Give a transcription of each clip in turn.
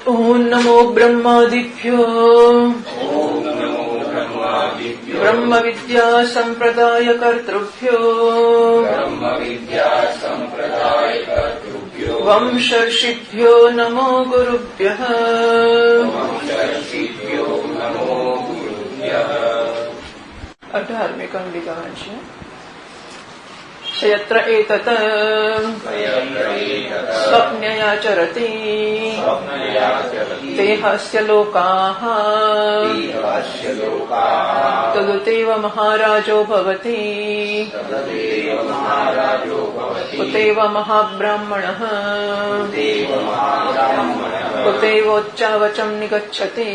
ઓમ નમો બ્રહ્માદિભ્યો બ્રહ્મ વિદ્યા સંપ્રદાય કર્તૃભ્યો વંશર્ષિભ્યો નમો ગુરુભ્યઃ 18મી કંડિકા છે. યત્ર એતત સ્વપ્નયાચરતિ દેહસ્ય લોકાઃ તદુતેવ મહારાજો ભવતિ ઉતેવ મહાબ્રાહ્મણઃ ઉતેવોચ્ચાવચં નિગચ્છતિ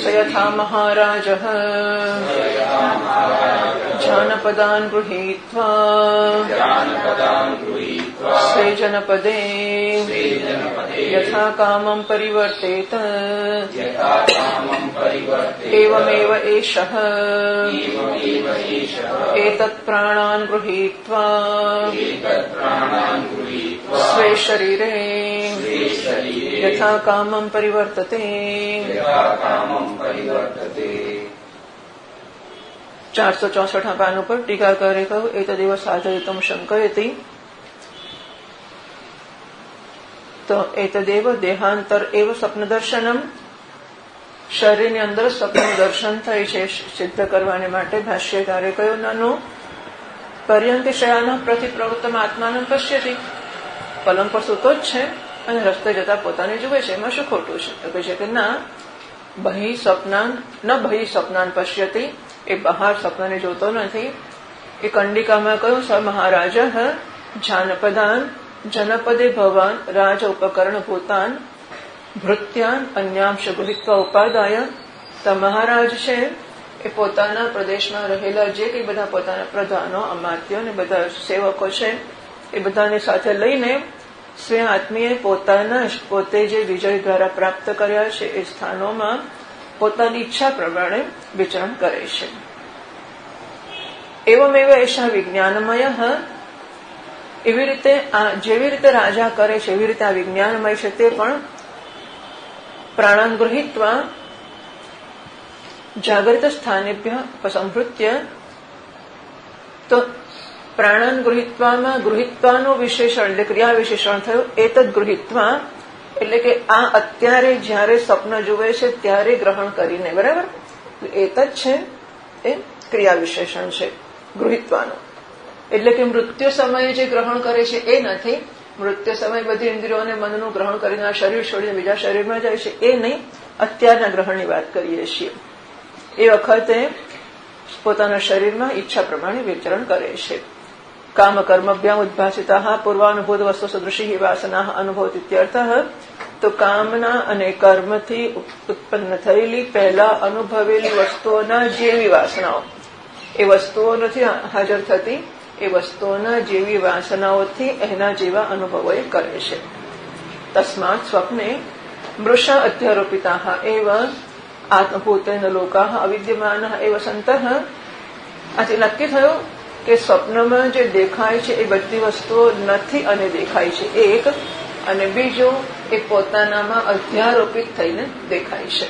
સ યથા મહારાજઃ જાનપદાન ગૃહીત્વા સ્વે જનપદે યથા કામં પરિવર્તેત એવમેવ એષઃ એતત પ્રાણાન ગૃહીત્વા સ્વે શરીરે યથા કામં પરિવર્તતે. 464 પાન ઉપર ટીકાકારે કહ્યું એતદેવ સાધયતમ શંકયતિ. તો એતદેવ દેહાંતર એવ સ્વપ્ન દર્શનમ, શરીરની અંદર સ્વપ્નનું દર્શન થાય છે સિદ્ધ કરવાને માટે ભાષ્યકારે કહ્યું નાનું પર્યંતિ શયાન પ્રતિપ્રવૃત્તમ આત્માનં પશ્યતિ. પલંગ પર સૂતો જ છે અને રસ્તે જતા પોતાને જુએ છે, એમાં શું ખોટું છે? તો કહે છે કે ના, બહિ સ્વપ્નાન ન બહિ સ્વપ્નાન પશ્યતિ, એ બહાર સ્વપ્નને જોતો નથી. એ કંડિકામાં કહ્યું સ મહારાજ જાનપદાન જનપદે ભવાન રાજ ઉપકરણ ભૂતાન ભૃત્યાન અન્યાંશ ગૃહિત્વા ઉપાદાય. તો મહારાજ છે એ પોતાના પ્રદેશમાં રહેલા જે કંઈ બધા પોતાના પ્રધાનો અમાત્યો અને બધા સેવકો છે એ બધાને સાથે લઈને સ્વે આત્મીય પોતે જે વિજય દ્વારા પ્રાપ્ત કર્યા છે એ સ્થાનોમાં પોતાની ઈચ્છા પ્રમાણે વિચરણ કરે છે. એવમેવ એષા વિજ્ઞાનમય, એવી રીતે જેવી રીતે રાજા કરે છે એવી રીતે આ વિજ્ઞાનમય છે તે પણ પ્રાણાન ગૃહીત્વા જાગૃત સ્થાનેભ્ય સંભૃત્ય. તો પ્રાણાન ગૃહીત્વામાં ગૃહીત્વાનું વિશેષણ એટલે ક્રિયા વિશેષણ થયું. એતદ ગૃહીત્વા એટલે કે આ અત્યારે જયારે સ્વપ્ન જુએ છે ત્યારે ગ્રહણ કરીને, બરાબર? એતદ છે એ ક્રિયા વિશેષણ છે ગૃહીત્વાનું. એટલે કે મૃત્યુ સમયે જે ગ્રહણ કરે છે એ નથી. મૃત્યુ સમયે બધી ઇન્દ્રિયોને મનનું ગ્રહણ કરીને આ શરીર છોડીને બીજા શરીરમાં જાય છે એ નહીં, અત્યારના ગ્રહણની વાત કરીએ છીએ. એ વખતે પોતાના શરીરમાં ઈચ્છા પ્રમાણે વિચરણ કરે છે. કામ કર્મભ્યામ ઉદ્ભાસિતા પૂર્વાનુભૂત વસ્તુ સદૃશી વાસના અનુભવતી ઇત્યર્થઃ. તો કામના અને કર્મથી ઉત્પન્ન થયેલી પહેલા અનુભવેલી વસ્તુઓના જેવી વાસનાઓ, એ વસ્તુઓ નથી હાજર થતી, એ વસ્તુઓના જેવી વાસનાઓથી એના જેવા અનુભવો એ કરે છે. તસ્માત સ્વપ્ને મૃષા અધ્યારોપિતા એવ આત્મભૂતેન લોકાઃ અવિદ્યમાનઃ એવ સંતઃ. આથી નક્કી થયું કે સ્વપ્નમાં જે દેખાય છે એ બધી વસ્તુઓ નથી અને દેખાય છે એક, અને બીજું એ પોતાનામાં અધ્યારોપિત થઈને દેખાય છે.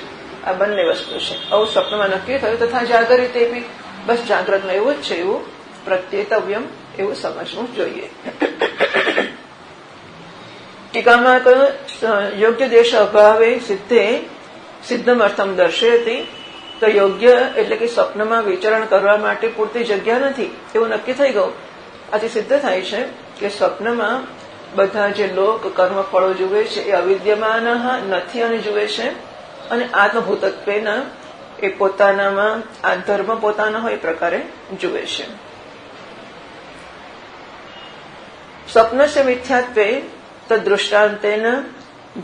આ બંને વસ્તુ છે. આવું સ્વપ્નમાં નક્કી થયું. તથા જાગૃતિ બી બસ જાગ્રતમાં એવું જ છે, એવું પ્રત્યેતવ્યમ એવું સમજવું જોઈએ. ટીકામાં યોગ્ય દેશ અભાવે સિદ્ધમ અર્થમ દર્શયતી. તો યોગ્ય એટલે કે સ્વપ્નમાં વિચરણ કરવા માટે પૂરતી જગ્યા નથી એવું નક્કી થઈ ગયું. આથી સિદ્ધ થાય છે કે સ્વપ્નમાં બધા જે લોક કર્મ ફળો જુએ છે એ અવિદ્યમાન નથી અને જુએ છે, અને આત્મભૂતત્વેના એ પોતાનામાં આ ધર્મ પોતાના હોય એ પ્રકારે જુએ છે. સ્વપ્નસ્ય મિથ્યાત્વે તદ્દૃષ્ટાંતેન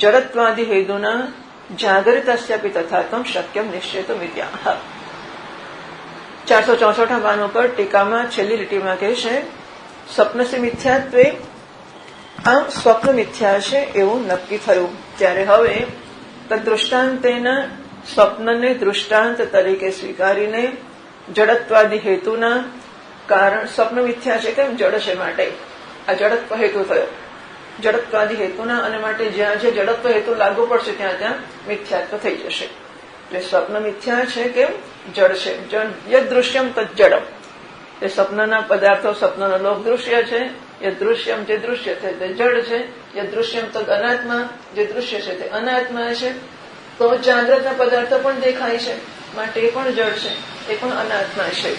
જડત્વાદિ હેતુના જાગૃતસ્યાપી તથાત્મ શક્યમ નિશ્ચેતુમ ઇત્યાહ. 464 પાન ઉપર ટીકામાં છેલ્લી લીટીમાં કહે છે સ્વપ્નસ્ય મિથ્યાત્વે, આ સ્વપ્ન મિથ્યા છે એવું નક્કી થયું ત્યારે હવે તદ્દૃષ્ટાંતેના સ્વપ્નને દૃષ્ટાંત તરીકે સ્વીકારીને જડત્વાદી હેતુના કારણ સ્વપ્ન મિથ્યા છે કેમ? જડ છે માટે આ જડત્વ હેતુ થયો. જડત્વાદી હેતુના અને માટે જ્યાં જે જડત્વ હેતુ લાગુ પડશે ત્યાં ત્યાં મિથ્યાત્વ થઈ જશે. એટલે સ્વપ્ન મિથ્યા છે કે જડ છે. યદ દૃશ્યમ તદ જડમ. એ સ્વપ્નના પદાર્થો સ્વપ્નનો લોક દૃશ્ય છે. યદ દૃશ્યમ જે દૃશ્ય છે તે જડ છે. યદ દૃશ્યમ તદ અનાત્મા જે દૃશ્ય છે તે અનાત્મા છે. તો જાગ્રતના પદાર્થો પણ દેખાય છે માટે એ પણ જડ છે, એ પણ અનાત્મા છે.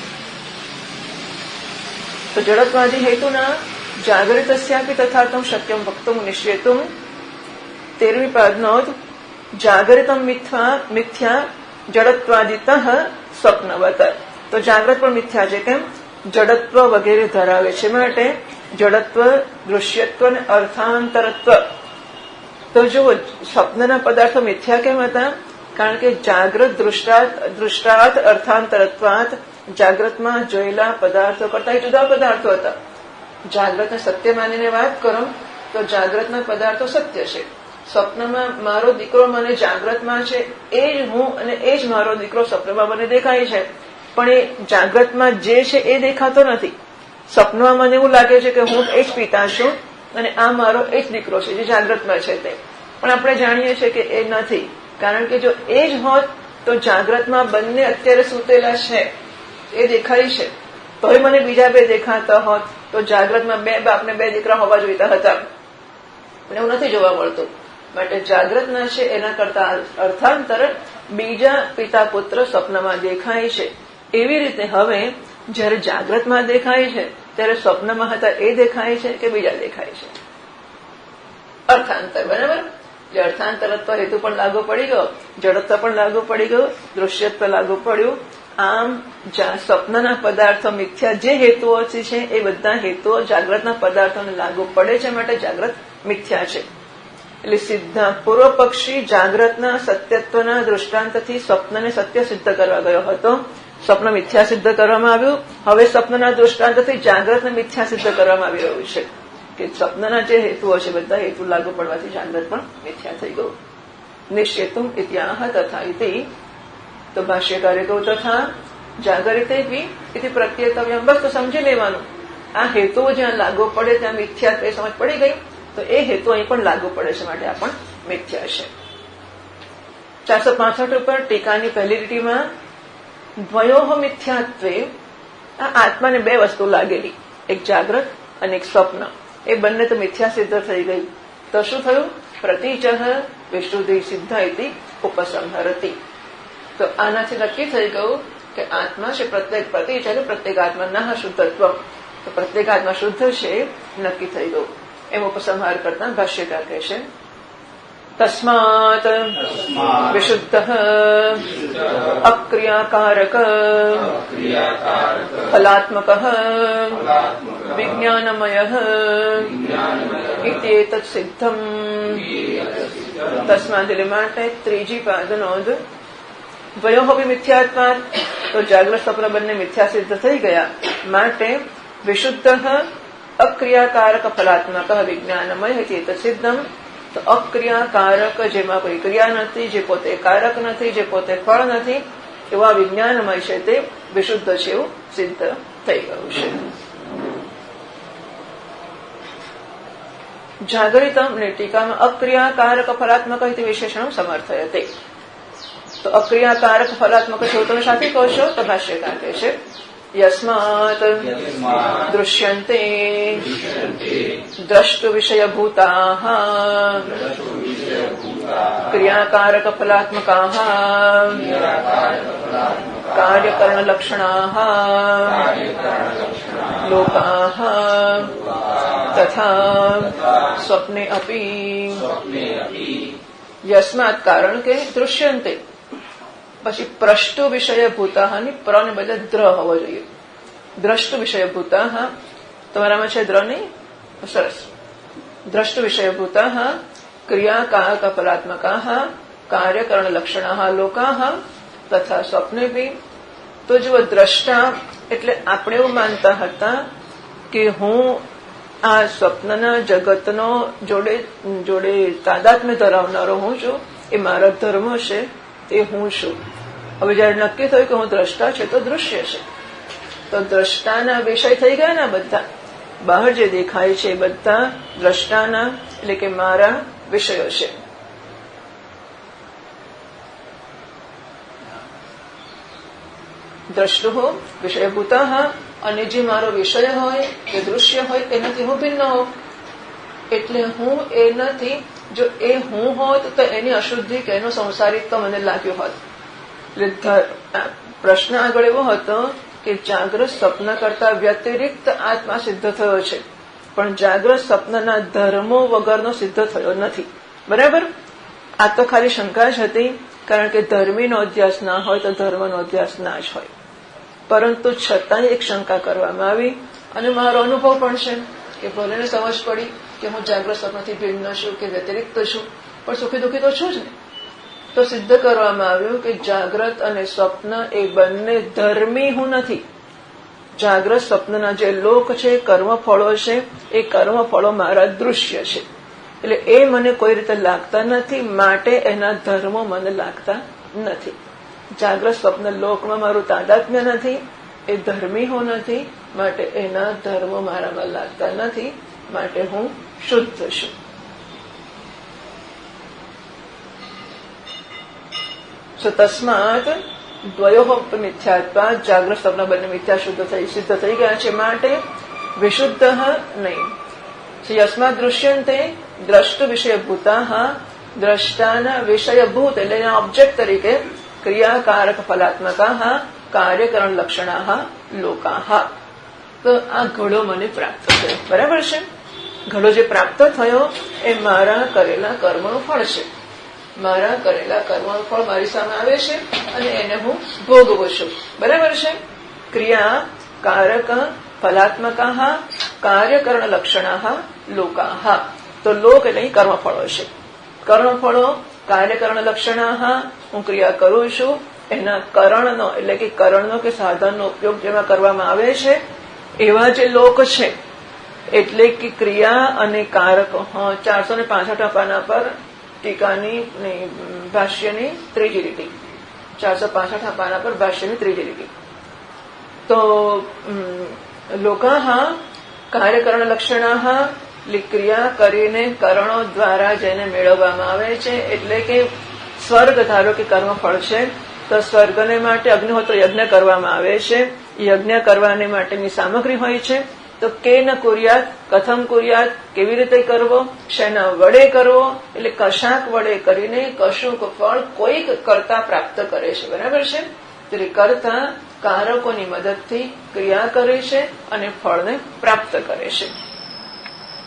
તો જડત્વાદી હેતુના જાગરિતસ્યાપી તથાર્થમ શક્યમ વક્તુમ નિશ્ચેતુમ 13મી પાદનો જાગરિતમ મિથ્યા જડત્વાદિતઃ સ્વપ્નવત. તો જાગ્રત પણ મિથ્યા છે. કેમ? જડત્વ વગેરે ધરાવે છે માટે જડત્વ, દૃશ્યત્વ અને અર્થાંતરત્વ. તો જુઓ, સ્વપ્નના પદાર્થો મિથ્યા કેમ હતા? કારણ કે જાગ્રત દૃષ્ટાત અર્થાંતરત્વાત જાગ્રતમાં જોયેલા પદાર્થો કરતા જુદા પદાર્થો હતા. જાગ્રતને સત્ય માનીને વાત કરો તો જાગ્રતના પદાર્થો સત્ય છે. સ્વપ્નમાં મારો દીકરો મને જાગ્રતમાં છે એ જ હું અને એ જ મારો દીકરો સ્વપ્નમાં મને દેખાય છે, પણ એ જાગ્રતમાં જે છે એ દેખાતો નથી. સ્વપ્નમાં મને એવું લાગે છે કે હું એ જ પિતા છું અને આ મારો એ જ દીકરો છે જે જાગ્રતમાં છે તે, પણ આપણે જાણીએ છીએ કે એ નથી. કારણ કે જો એ જ હોત તો જાગ્રતમાં બંને અત્યારે સૂતેલા છે એ દેખાય છે, તોય મને બીજા બે દેખાતા હોત તો જાગ્રતમાં બે બાપને બે દીકરા હોવા જોઈતા હતા, પણ એવું નથી જોવા મળતું. માટે જાગ્રતના છે એના કરતા અર્થાંતર બીજા પિતા પુત્ર સ્વપ્નમાં દેખાય છે. એવી રીતે હવે જયારે જાગ્રતમાં દેખાય છે ત્યારે સ્વપ્નમાં હતા એ દેખાય છે કે બીજા દેખાય છે? અર્થાંતર. બરાબર. જે અર્થાંતરત્વ હેતુ પણ લાગુ પડી ગયો, જડત્વ પણ લાગુ પડી ગયું, દૃશ્યત્વ લાગુ પડ્યું. આમ સ્વપ્નના પદાર્થો મિથ્યા જે હેતુઓ છે એ બધા હેતુઓ જાગ્રતના પદાર્થોને લાગુ પડે છે માટે જાગ્રત મિથ્યા છે. એટલે સીધા પૂર્વ પક્ષી જાગ્રતના સત્યત્વના દૃષ્ટાંતથી સ્વપ્નને સત્ય સિદ્ધ કરવા ગયો હતો. સ્વપ્ન મિથ્યા સિદ્ધ કરવામાં આવ્યું. હવે સ્વપ્નના દૃષ્ટાંતથી જાગ્રતને મિથ્યા સિદ્ધ કરવામાં આવી રહ્યું છે કે સ્વપ્નના જે હેતુઓ છે બધા હેતુ લાગુ પડવાથી જાગ્રત પણ મિથ્યા થઈ ગયું. નિશ્ચેતુમ ઇત્યાહ તથા ઇતિ. તો ભાષ્યકારે કહ્યું તથા જાગરિતે ઇતિ પ્રત્યેતવ્યમ. બસ તો સમજી લેવાનું આ હેતુઓ જ્યાં લાગુ પડે ત્યાં મિથ્યા એ સમજ પડી ગઈ, તો એ હેતુ અહીં પણ લાગુ પડે છે માટે આ પણ મિથ્યા છે. 465 ઉપર ટીકાની પહેલી લીટીમાં દ્વયોઃ મિથ્યાત્વે, આ આત્માને બે વસ્તુ લાગેલી, એક જાગ્રત અને એક સ્વપ્ન, એ બંને તો મિથ્યા સિદ્ધ થઈ ગઈ. તો શું થયું? પ્રતિચહ વિશુદ્ધિ સિદ્ધ ઇતિ ઉપસંહરતિ. તો આનાથી નક્કી થઈ ગયું કે આત્મા છે પ્રત્યેક પ્રતિચહ, પ્રત્યેક આત્મા શુદ્ધત્વ, તો પ્રત્યેક આત્મા શુદ્ધ છે નક્કી થઈ ગયું. એમ ઉપસંહાર કરતા ભાષ્યકાર કહે છે તસ્માત વિશુદ્ધ અક્રિયાકારક ફલાત્મક વિજ્ઞાનમય ઇત્યેતત સિદ્ધમ. તસ્માત એટલે માટે ત્રીજી પાદનોદ દ્વયોઃ મિથ્યાત્વાત. તો જાગ્રત સ્વપ્ન બંને મિથ્યા સિદ્ધ થઈ ગયા માટે વિશુદ્ધ અક્રિયાકારક ફલાત્મક વિજ્ઞાનમય ઇત્યેતત સિદ્ધમ. તો અક્રિયાકારક, જેમાં કોઈ ક્રિયા નથી, જે પોતે કારક નથી, જે પોતે ફળ નથી, એવા વિજ્ઞાનમય છે તે વિશુદ્ધ છે એવું સિદ્ધ થઈ ગયું છે. જાગરિતમ ને ટીકામાં અક્રિયાકારક ફલાત્મક વિશેષણ સમર્થયતે. તો અક્રિયાકારક ફલાત્મક છે તમે સાથે કહો છો? તો ભાષ્યકાર કહે છે યસ્માત દૃશ્યન્તે દ્રષ્ટુ વિષયભૂતાઃ ક્રિયાકારક ફલાત્મકાઃ કાર્યકરણલક્ષણાઃ લોકાઃ તથા સ્વપ્ને અપી. યસ્માત કારણ કે દૃશ્યન્તે પછી પ્રષ્ટુ વિષયભૂતા ની પ્ર ને બદલે દ્ર હોવો જોઈએ. દ્રષ્ટુ વિષયભૂતા, તમારામાં છે દ્ર નહીં? સરસ. દ્રષ્ટુ વિષયભૂતા ક્રિયાકારક ફલાત્મકા કાર્યકરણ લક્ષણા લોકા તથા સ્વપ્ને બી. તો જો દ્રષ્ટા એટલે આપણે એવું માનતા હતા કે હું આ સ્વપ્નના જગતનો જોડે તાદાત્મ્ય ધરાવનારો હું છું, એ મારા ધર્મ છે, તે હું છું. હવે જયારે નક્કી થયું કે હું દ્રષ્ટા છે તો દૃશ્ય છે, તો દ્રષ્ટાના વિષય થઈ ગયા ને બધા. બહાર જે દેખાય છે એ બધા દ્રષ્ટાના એટલે કે મારા વિષયો છે. દ્રષ્ટુ વિષયભૂત, અને જે મારો વિષય હોય કે દૃશ્ય હોય એનાથી હું ભિન્ન હોઉં. એટલે હું એ નથી. જો એ હું હોત તો એની અશુદ્ધિ કે એનો સંસારિત્વ મને લાગ્યું હોત. એટલે પ્રશ્ન આગળ એવો હતો કે જાગ્રત સ્વપ્ન કરતા વ્યતિરિક્ત આત્મા સિદ્ધ થયો છે, પણ જાગ્રત સ્વપ્નના ધર્મો વગરનો સિદ્ધ થયો નથી. બરાબર. આ તો ખાલી શંકા જ હતી, કારણ કે ધર્મીનો અધ્યાસ ના હોય તો ધર્મનો અધ્યાસ ના જ હોય. પરંતુ છતાંય એક શંકા કરવામાં આવી, અને મારો અનુભવ પણ છે કે ભલેને સમજ પડી કે હું જાગ્રત સ્વપ્નથી ભિન્ન છું કે વ્યતિરિક્ત છું, પણ સુખી દુઃખી તો છું જ ને. તો સિદ્ધ કરવામાં આવ્યું કે જાગ્રત અને સ્વપ્ન એ બંને ધર્મી હું નથી. જાગ્રત સ્વપ્નના જે લોક છે, કર્મફળો છે, એ કર્મફળો મારા દૃશ્ય છે. એટલે એ મને કોઈ રીતે લાગતા નથી, માટે એના ધર્મો મને લાગતા નથી. જાગ્રત સ્વપ્ન લોકમાં મારું તાદાત્મ્ય નથી, એ ધર્મી હું નથી, માટે એના ધર્મો મારામાં લાગતા નથી, માટે હું શુદ્ધ છું. તસ્માત દ્વયો મિથ્યાત્વાદ, જાગ્રત સ્વપ્ન બંને મિથ્યા સિદ્ધ થઈ ગયા છે, માટે વિશુદ્ધ નહીં. યસ્માત દૃશ્યંતે દ્રષ્ટુ વિષયભૂતા, દ્રષ્ટાના વિષયભૂત એટલે એના ઓબ્જેક્ટ તરીકે ક્રિયાકારક ફલાત્મકા કાર્યકરણ લક્ષણા લોકા. તો આ ઘડો મને પ્રાપ્ત થયો. બરાબર છે. ઘડો જે પ્રાપ્ત થયો એ મારા કરેલા કર્મનું ફળ છે. મારા કરેલા કર્મનું ફળ મારી સામે આવે છે અને એને હું ભોગવું છું. બરાબર છે. ક્રિયા કારક ફલાત્મકા કાર્યકરણ લક્ષણા લોકા. તો લોક એટલે કર્મફળો છે. કર્મફળો કાર્યકરણ લક્ષણા, હું ક્રિયા કરું છું, એના કરણનો એટલે કે કરણનો કે સાધનનો ઉપયોગ જેમાં કરવામાં આવે છે એવા જે લોક છે. એટલે કે ક્રિયા અને કારક. 465 પાના પર ટીકાની ભાષ્યની ત્રીજી લીટી, 465 પાના પર ભાષ્યની ત્રીજી લીટી. તો લોકા કાર્યકરણ લક્ષણા, ક્રિયા કરીને કરણો દ્વારા જેને મેળવવામાં આવે છે. એટલે કે સ્વર્ગ ધારો કે કર્મફળ છે, તો સ્વર્ગને માટે અગ્નિહોત્ર યજ્ઞ કરવામાં આવે છે. યજ્ઞ કરવાને માટેની સામગ્રી હોય છે. તો કે ન કુર્યાત, કથમ કુર્યાત, કેવી રીતે કરવો, શેના વડે કરવો, એટલે કશાક વડે કરીને કશુંક ફળ કોઈક કરતા પ્રાપ્ત કરે છે. બરાબર છે. એટલે કરતા કારકોની મદદથી ક્રિયા કરે છે અને ફળને પ્રાપ્ત કરે છે.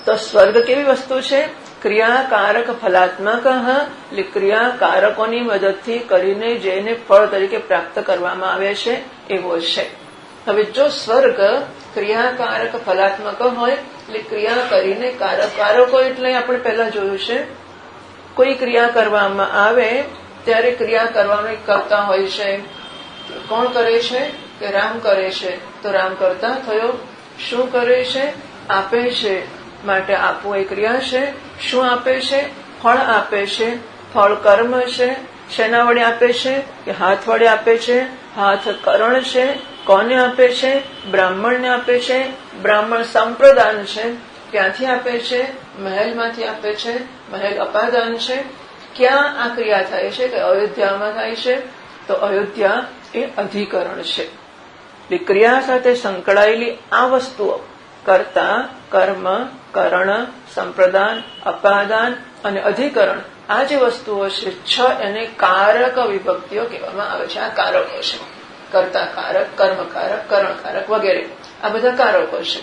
તો સ્વર્ગ કેવી વસ્તુ છે? ક્રિયાકારક ફલાત્મક, એટલે ક્રિયાકારકોની મદદથી કરીને જેને ફળ તરીકે પ્રાપ્ત કરવામાં આવે છે એવો છે. હવે જો સ્વર્ગ ક્રિયાકારક ફલાત્મક હોય એટલે ક્રિયા કરીને કારકો એટલે આપણે પહેલા જોયું છે, કોઈ ક્રિયા કરવામાં આવે ત્યારે ક્રિયા કરવાનો એક કરતા હોય છે. કોણ કરે છે? કે રામ કરે છે. તો રામ કરતા થયો. શું કરે છે? આપે છે. માટે આપવું એ ક્રિયા છે. શું આપે છે? ફળ આપે છે. ફળ કર્મ છે. શેના વડે આપે છે? કે હાથ વડે આપે છે. હાથ કરણ છે. કોને આપે છે? બ્રાહ્મણને આપે છે. બ્રાહ્મણ સંપ્રદાન છે. ક્યાંથી આપે છે? મહેલમાંથી આપે છે. મહેલ અપાદાન છે. ક્યાં આ ક્રિયા થાય છે? કે અયોધ્યામાં થાય છે. તો અયોધ્યા એ અધિકરણ છે. એટલે ક્રિયા સાથે સંકળાયેલી આ વસ્તુઓ કર્તા, કર્મ, કરણ, સંપ્રદાન, અપાદાન અને અધિકરણ, આ જે વસ્તુઓ છે 6, એને કારક વિભક્તિઓ કહેવામાં આવે છે. આ કારકો છે. કર્તા કારક, કર્મકારક, કરણકારક વગેરે આ બધા કારકો છે.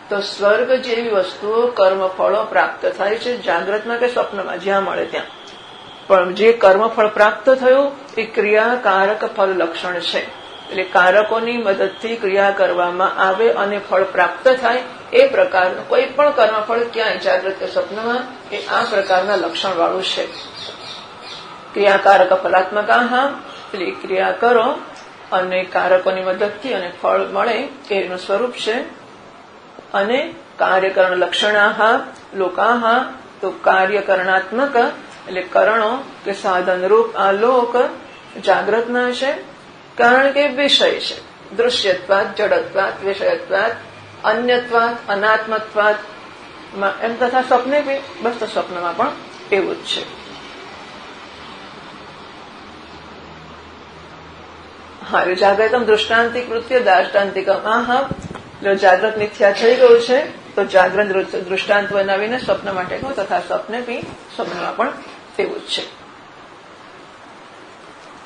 તો સ્વર્ગ જેવી વસ્તુઓ કર્મફળો પ્રાપ્ત થાય છે, જાગ્રતમાં કે સ્વપ્નમાં જ્યાં મળે ત્યાં. પણ જે કર્મફળ પ્રાપ્ત થયું એ ક્રિયાકારક ફળ લક્ષણ છે. એટલે કારકોની મદદથી ક્રિયા કરવામાં આવે અને ફળ પ્રાપ્ત થાય એ પ્રકારનું કોઈ પણ કર્મફળ ક્યાંય જાગ્રત કે સ્વપ્નમાં એ આ પ્રકારના લક્ષણ વાળું છે. ક્રિયાકારક ફલાત્મકા, એટલે ક્રિયા કરો અને કારકોની મદદથી અને ફળ મળે એનું સ્વરૂપ છે. અને કાર્યકરણ લક્ષણા લોકા, તો કાર્યકરણાત્મક એટલે કરણો કે સાધન રૂપ આ લોક જાગ્રતના છે. કારણ કે વિષય છે. દૃશ્યત્વાદ, જડત્વાદ, વિષયત્વાદ અન્યત્વાત, અનાત્મત્વાત એમ તથા સ્વપ્ને બી બસ તો સ્વપ્નમાં પણ એવું જ છે. હા, જાગ્રતમ દૃષ્ટાંતિક કૃત્ય દાષ્ટાંતિકમ. હા, જો જાગ્રત મિથ્યા થઈ ગયું છે તો જાગ્રત દૃષ્ટાંત બનાવીને સ્વપ્ન માટે કહું તથા સ્વપ્ને બી સ્વપ્નમાં પણ એવું જ છે.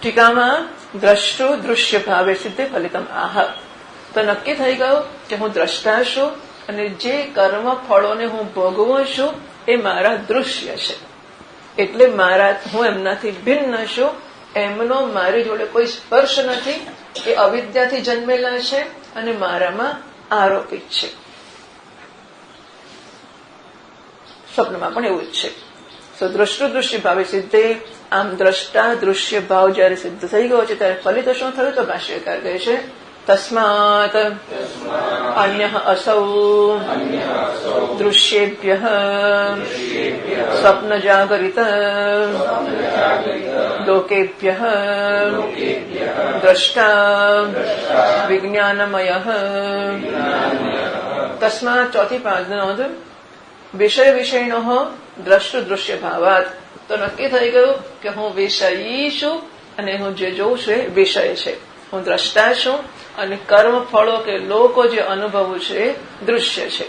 ટીકામાં દ્રષ્ટુ દૃશ્ય ભાવે સિદ્ધિ ફલિતમ આહ. તો નક્કી થઈ ગયું કે હું દ્રષ્ટા છું અને જે કર્મ ફળોને હું ભોગવું છું એ મારા દૃશ્ય છે. એટલે હું એમનાથી ભિન્ન છું. એમનો મારી જોડે કોઈ સ્પર્શ નથી. એ અવિદ્યાથી જન્મેલા છે અને મારામાં આરોપિત છે. સ્વપ્નમાં પણ એવું જ છે. તો દ્રષ્ટુ દૃશ્ય ભાવે સિદ્ધે. આમ દ્રષ્ટા દૃશ્ય ભાવ જયારે સિદ્ધ થઈ ગયો છે ત્યારે ફલિત શું થયું? તો ભાષ્યકાર કહે છે તસ્માત અન્ય અસૌ દૃશ્યેભ્ય સ્વપ્ન જાગરિત લોકેભ્ય દ્રષ્ટા વિજ્ઞાનમય. તસ્માત ચોથી પાંચનો નોંધ વિષય વિષયનો દ્રષ્ટુ દૃશ્ય ભાવાત. તો નક્કી થઈ ગયું કે હું વિષયી છું અને હું જે જોઉં છું એ વિષય છે. હું દ્રષ્ટા છું અને કર્મ ફળો કે લોકો જે અનુભવું છે એ દૃશ્ય છે.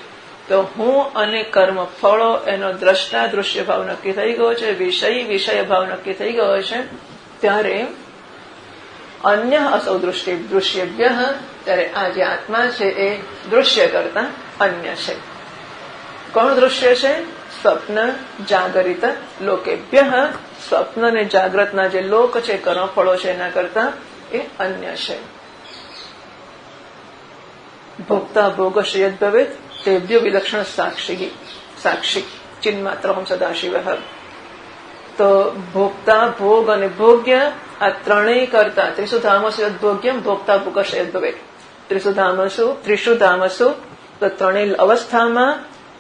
તો હું અને કર્મ ફળો એનો દ્રષ્ટા દૃશ્ય ભાવ નક્કી થઈ ગયો છે. વિષયી વિષય ભાવ નક્કી થઈ ગયો છે. ત્યારે અન્ય અસૌ દૃશ્યેભ્ય. ત્યારે આ જે આત્મા છે એ દૃશ્ય કરતા અન્ય છે. કોણ દૃશ્ય છે? સ્વપ્ન જાગરિત લોકેભ્ય. સ્વપ્ન અને જાગ્રતના જે લોક છે, કર્મફળો છે, એના કરતા એ અન્ય છે. ભોક્તા ભોગશ્રેયદ ભવેત તેભ્યો વિલક્ષણ સાક્ષી ચિન્માત્ર સદાશિવ. તો ભોક્તા ભોગ અને ભોગ્ય આ ત્રણેય કરતા ત્રિષુ ધામસુ યદ્ભોગ્યમ ભોક્તા ભોગશ્રેયદ ભવેત. ત્રિષુ ધામસુ તો ત્રણેય અવસ્થામાં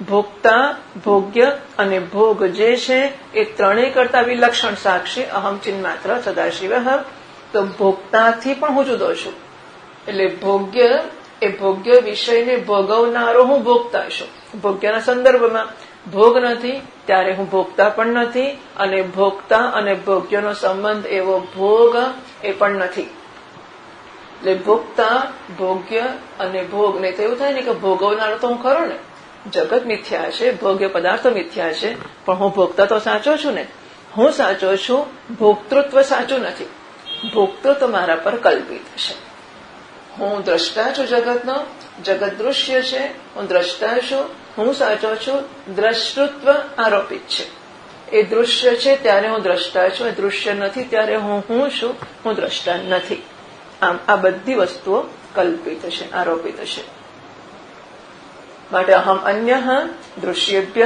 ભોક્તા ભોગ્ય અને ભોગ જે છે એ ત્રણેય કરતા વિલક્ષણ સાક્ષી અહમ ચિન્માત્ર સદાશિવ. તો ભોક્તાથી પણ હું જુદો છું. એટલે ભોગ્ય એ ભોગ્ય વિષયને ભોગવનારો હું ભોગતા છું. ભોગ્યના સંદર્ભમાં ભોગ નથી ત્યારે હું ભોગતા પણ નથી અને ભોગતા અને ભોગ્યનો સંબંધ એવો ભોગ એ પણ નથી. એટલે ભોગતા ભોગ્ય અને ભોગ ને તો એવું થાય ને કે ભોગવનારો તો હું ખરો ને. જગત મિથ્યા છે, ભોગ્ય પદાર્થો મિથ્યા છે, પણ હું ભોગતા તો સાચો છું ને. હું સાચો છું, ભોક્તૃત્વ સાચું નથી. ભોક્તૃત્વ મારા પર કલ્પિત છે. હું દ્રષ્ટા છું જગતનો, જગત દૃશ્ય છે, હું દ્રષ્ટા છું, હું સાચો છું. દ્રષ્ટૃત્વ આરોપિત છે. એ દૃશ્ય છે ત્યારે હું દ્રષ્ટા છું, એ દૃશ્ય નથી ત્યારે હું છું, હું દ્રષ્ટા નથી. આમ આ બધી વસ્તુઓ કલ્પિત છે, આરોપિત છે. માટે અહમ અન્ય દૃશ્યેભ્ય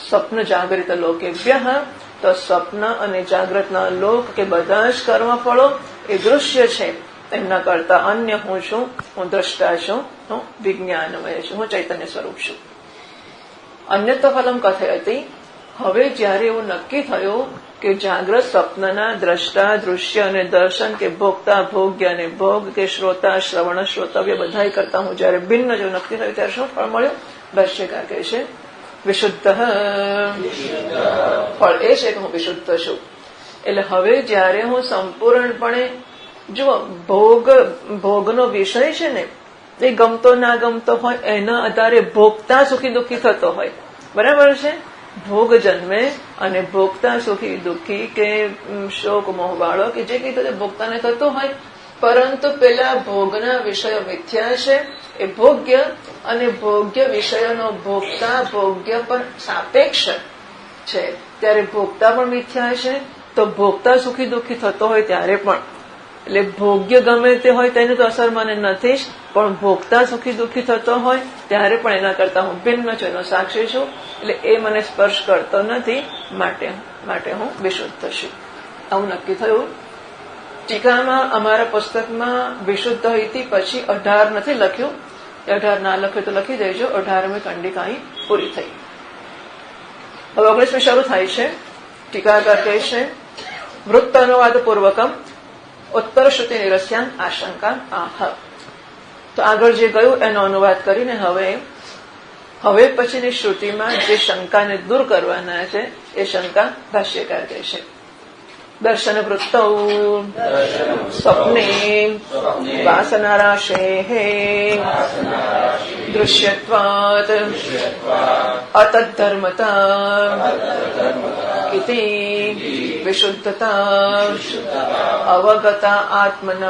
સ્વપ્ન જાગૃત લોકેભ્ય. તો સ્વપ્ન અને જાગ્રતના લોક કે બધા જ કર્મફળો એ દૃશ્ય છે. એમના કરતા અન્ય હું છું, હું દ્રષ્ટા છું, હું વિજ્ઞાનમય છું, હું ચૈતન્ય સ્વરૂપ છું. અન્યત્વ ફલમ કથયતી. હવે જયારે એવું નક્કી થયું કે જાગ્રત સ્વપ્નના દ્રષ્ટા દૃશ્ય અને દર્શન કે ભોગતા ભોગ્ય અને ભોગ કે શ્રોતા શ્રવણ શ્રોતવ્ય બધા કરતા હું જયારે ભિન્ન જેવું નક્કી થયું ત્યારે શું ફળ મળ્યું? ભાષ્યકાર કહે છે વિશુદ્ધ. ફળ એ છે કે હું વિશુદ્ધ છું. એટલે હવે જયારે હું સંપૂર્ણપણે જુઓ ભોગનો વિષય છે ને એ ગમતો ના ગમતો હોય એના આધારે ભોગતા સુખી દુઃખી થતો હોય. બરાબર છે? ભોગ જન્મે અને ભોગતા સુખી દુઃખી કે શોક મોહવાળો કે જે કઈ થતું ભોગતાને થતો હોય, પરંતુ પેલા ભોગના વિષયો મિથ્યા છે. એ ભોગ્ય અને ભોગ્ય વિષયોનો ભોગતા ભોગ્ય પર સાપેક્ષ છે ત્યારે ભોગતા પણ મિથ્યા છે. તો ભોગતા સુખી દુઃખી થતો હોય ત્યારે પણ એટલે ભોગ્ય ગમે તે હોય તેની તો અસર મને નથી જ, પણ ભોગતા સુખી દુઃખી થતો હોય ત્યારે પણ એના કરતા હું ભિન્ન છું, એનો સાક્ષી છું. એટલે એ મને સ્પર્શ કરતો નથી, માટે હું વિશુદ્ધ છું. આવું નક્કી થયું. ટીકામાં અમારા પુસ્તકમાં વિશુદ્ધ ઇતિ પછી 18 નથી લખ્યું. 18 ના લખ્યું તો લખી દેજો. 18મી કંડિકા અહીં પૂરી થઈ. હવે 19મી શરૂ થાય છે. ટીકાકાર કહે છે વૃત્ત અનુવાદ પૂર્વકમ ઉત્તર શ્રુતિ નિરસ્યાન આશંકા આહ. તો આગળ જે ગયું એનો અનુવાદ કરીને હવે પછીની શ્રુતિમાં જે શંકાને દૂર કરવાના છે એ શંકા ભાષ્યકાર કહે છે. દર્શન વૃત્તૌ સ્વપ્ને વાસનારાશેઃ દૃશ્યત્વાત અતદ્ધર્મતા ઇતિ વિશુદ્ધતા અવગતા આત્મનઃ.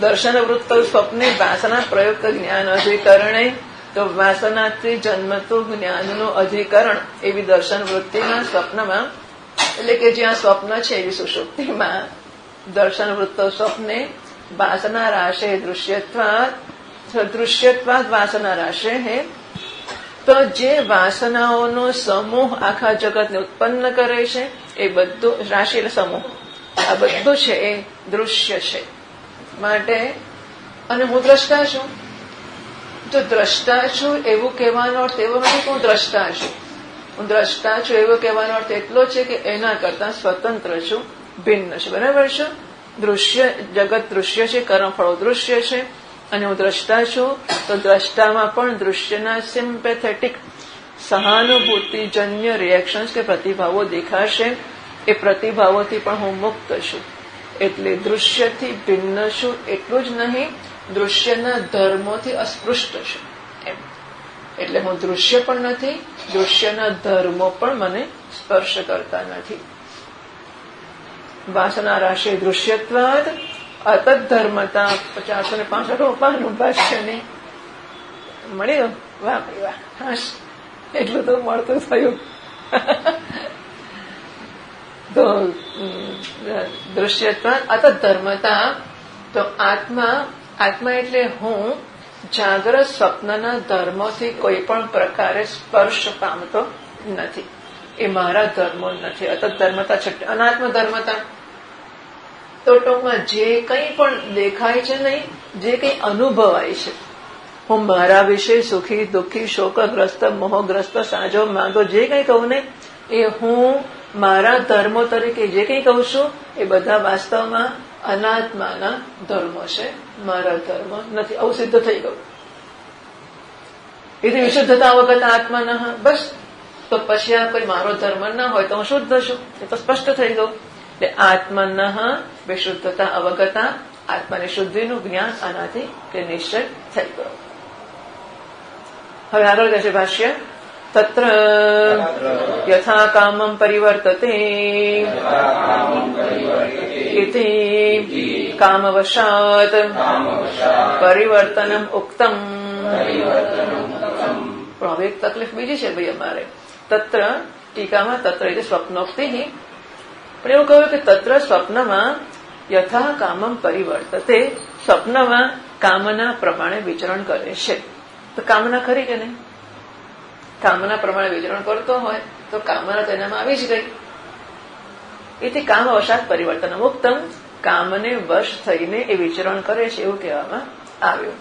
દર્શન વૃત્ત સ્વપ્ને વાસના પ્રયુક્ત જ્ઞાન અધિકરણે, તો વાસનાથી જન્મતું જ્ઞાનનું અધિકરણ એવી દર્શન વૃત્તિમાં સ્વપ્નમાં, એટલે કે જ્યાં સ્વપ્ન છે એવી સુષુપ્તિમાં દર્શન વૃત્ત સ્વપ્ને વાસના રાશે દૃશ્યત્વાદ વાસના રાશે હે. તો જે વાસનાઓનો સમૂહ આખા જગતને ઉત્પન્ન કરે છે એ બધું, રાશિ એટલે સમૂહ, આ બધું છે એ દૃશ્ય છે. માટે અને હું દ્રષ્ટા છું, જો દ્રષ્ટા છું એવું કહેવાનો અર્થ એવો નથી કે હું દ્રષ્ટા છું. હું દ્રષ્ટા છું એવો કહેવાનો અર્થ એટલો છે કે એના કરતા સ્વતંત્ર છું, ભિન્ન છે. બરાબર છે? દૃશ્ય જગત દૃશ્ય છે, કર્મફળો દૃશ્ય છે, અને હું દ્રષ્ટા છું. તો દ્રષ્ટામાં પણ દૃશ્યના સિમ્પેથેટિક સહાનુભૂતિજન્ય રિએક્શન્સ કે પ્રતિભાવો દેખાશે. એ પ્રતિભાવોથી પણ હું મુક્ત છું. એટલે દૃશ્યથી ભિન્ન છું એટલું જ નહીં, દૃશ્યના ધર્મોથી અસ્પૃષ્ટ છું એમ. એટલે હું દૃશ્ય પણ નથી, દૃશ્યના ધર્મો પણ મને સ્પર્શ કરતા નથી. વાસના રાશિ દૃશ્યત્વાદ અતદ્ધર્મતા. 565 પાનું ભાષ્યની મળી ગયું. વાહ ભાઈ વાહ, હાશ, એટલું તો મળતું થયું. તો દૃશ્યત્વાદ અતદ્ધર્મતા. તો આત્મા એટલે હું જાગ્રત સ્વપ્નના ધર્મોથી કોઈ પણ પ્રકારે સ્પર્શ પામતો નથી. એ મારા ધર્મો નથી. અતદ્ધર્મતા છઠ્ઠી અનાત્મ ધર્મતા. તો ટૂંકમાં જે કંઈ પણ દેખાય છે નહીં, જે કંઈ અનુભવાય છે, હું મારા વિશે સુખી દુઃખી શોકગ્રસ્ત મોહગ્રસ્ત સાજો માંગો જે કંઈ કહું ને એ હું મારા ધર્મો તરીકે જે કંઈ કહું છું એ બધા વાસ્તવમાં અનાત્માના ધર્મો છે, મારા ધર્મ નથી. આવું સિદ્ધ થઈ ગયું. એથી વિશુદ્ધતા વગત આત્માના. બસ, તો પછી આ કોઈ મારો ધર્મ ના હોય તો હું શુદ્ધ છું, એ તો સ્પષ્ટ થઈ ગયું. એટલે આત્મનઃ વિશુદ્ધતા અવગતા, આત્માની શુદ્ધિનું જ્ઞાન આનાથી કે નિશ્ચય થઈ ગયો. હવે આગળ કહે છે ભાષ્ય. તત્ર યથા કામં પરિવર્તતે ઇતિ કામવશાત પરિવર્તનમ ઉક્તમ. પણ હવે એક તકલીફ બીજી છે ભાઈ અમારે. તત્ર ટીકામાં તત્ર એટલે સ્વપ્નોક્તિ. પણ એવું કહ્યું કે તત્ર સ્વપ્નમાં યથા કામમ પરિવર્તતે, સ્વપ્નમાં કામના પ્રમાણે વિચરણ કરે છે. તો કામના ખરી કે નહીં? કામના પ્રમાણે વિચરણ કરતો હોય તો કામના તેનામાં આવી જ ગઈ. એથી કામ વશાત પરિવર્તન ઉક્તમ, કામને વશ થઈને એ વિચરણ કરે છે એવું કહેવામાં આવ્યું.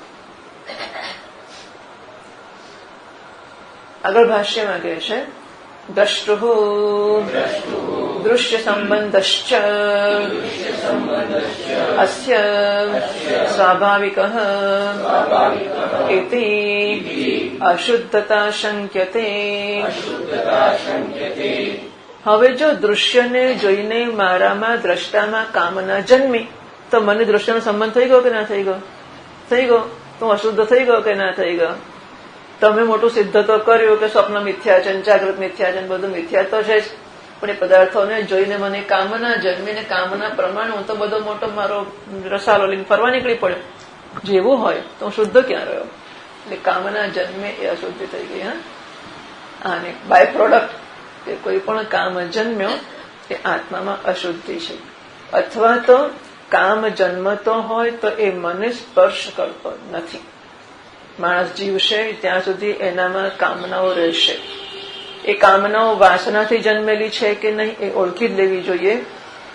આગળ ભાષ્યમાં કહે છે દ્રષ્ટુઃ દૃશ્ય સંબંધશ્ચ અસ્ય સ્વાભાવિકઃ ઇતિ અશુદ્ધતા શંક્યતે. હવે જો દૃશ્યને જોઈને મારામાં દ્રષ્ટામાં કામના જન્મી તો મને દૃશ્યનો સંબંધ થઈ ગયો કે ના થઈ ગયો? થઈ ગયો. તો અશુદ્ધ થઈ ગયો કે ના થઈ ગયો? તમે મોટું સિદ્ધ તો કર્યું કે સ્વપ્ન મિથ્યા છે, જાગૃત મિથ્યા છે, બધું મિથ્યા તો છે જ, પણ એ પદાર્થોને જોઈને મને કામના જન્મીને કામના પ્રમાણે હું તો બધો મોટો મારો રસાલો લઈને ફરવા નીકળી પડ્યો. જેવું હોય તો હું શુદ્ધ ક્યાં રહ્યો? એટલે કામના જન્મે એ અશુદ્ધિ થઈ ગઈ. અને બાય પ્રોડક્ટ કે કોઈ પણ કામ જન્મ્યો એ આત્મામાં અશુદ્ધિ છે. અથવા તો કામ જન્મતો હોય તો એ મને સ્પર્શ કરતો નથી. માણસ જીવશે ત્યાં સુધી એનામાં કામનાઓ રહેશે. એ કામનાઓ વાસનાથી જન્મેલી છે કે નહીં એ ઓળખી જ લેવી જોઈએ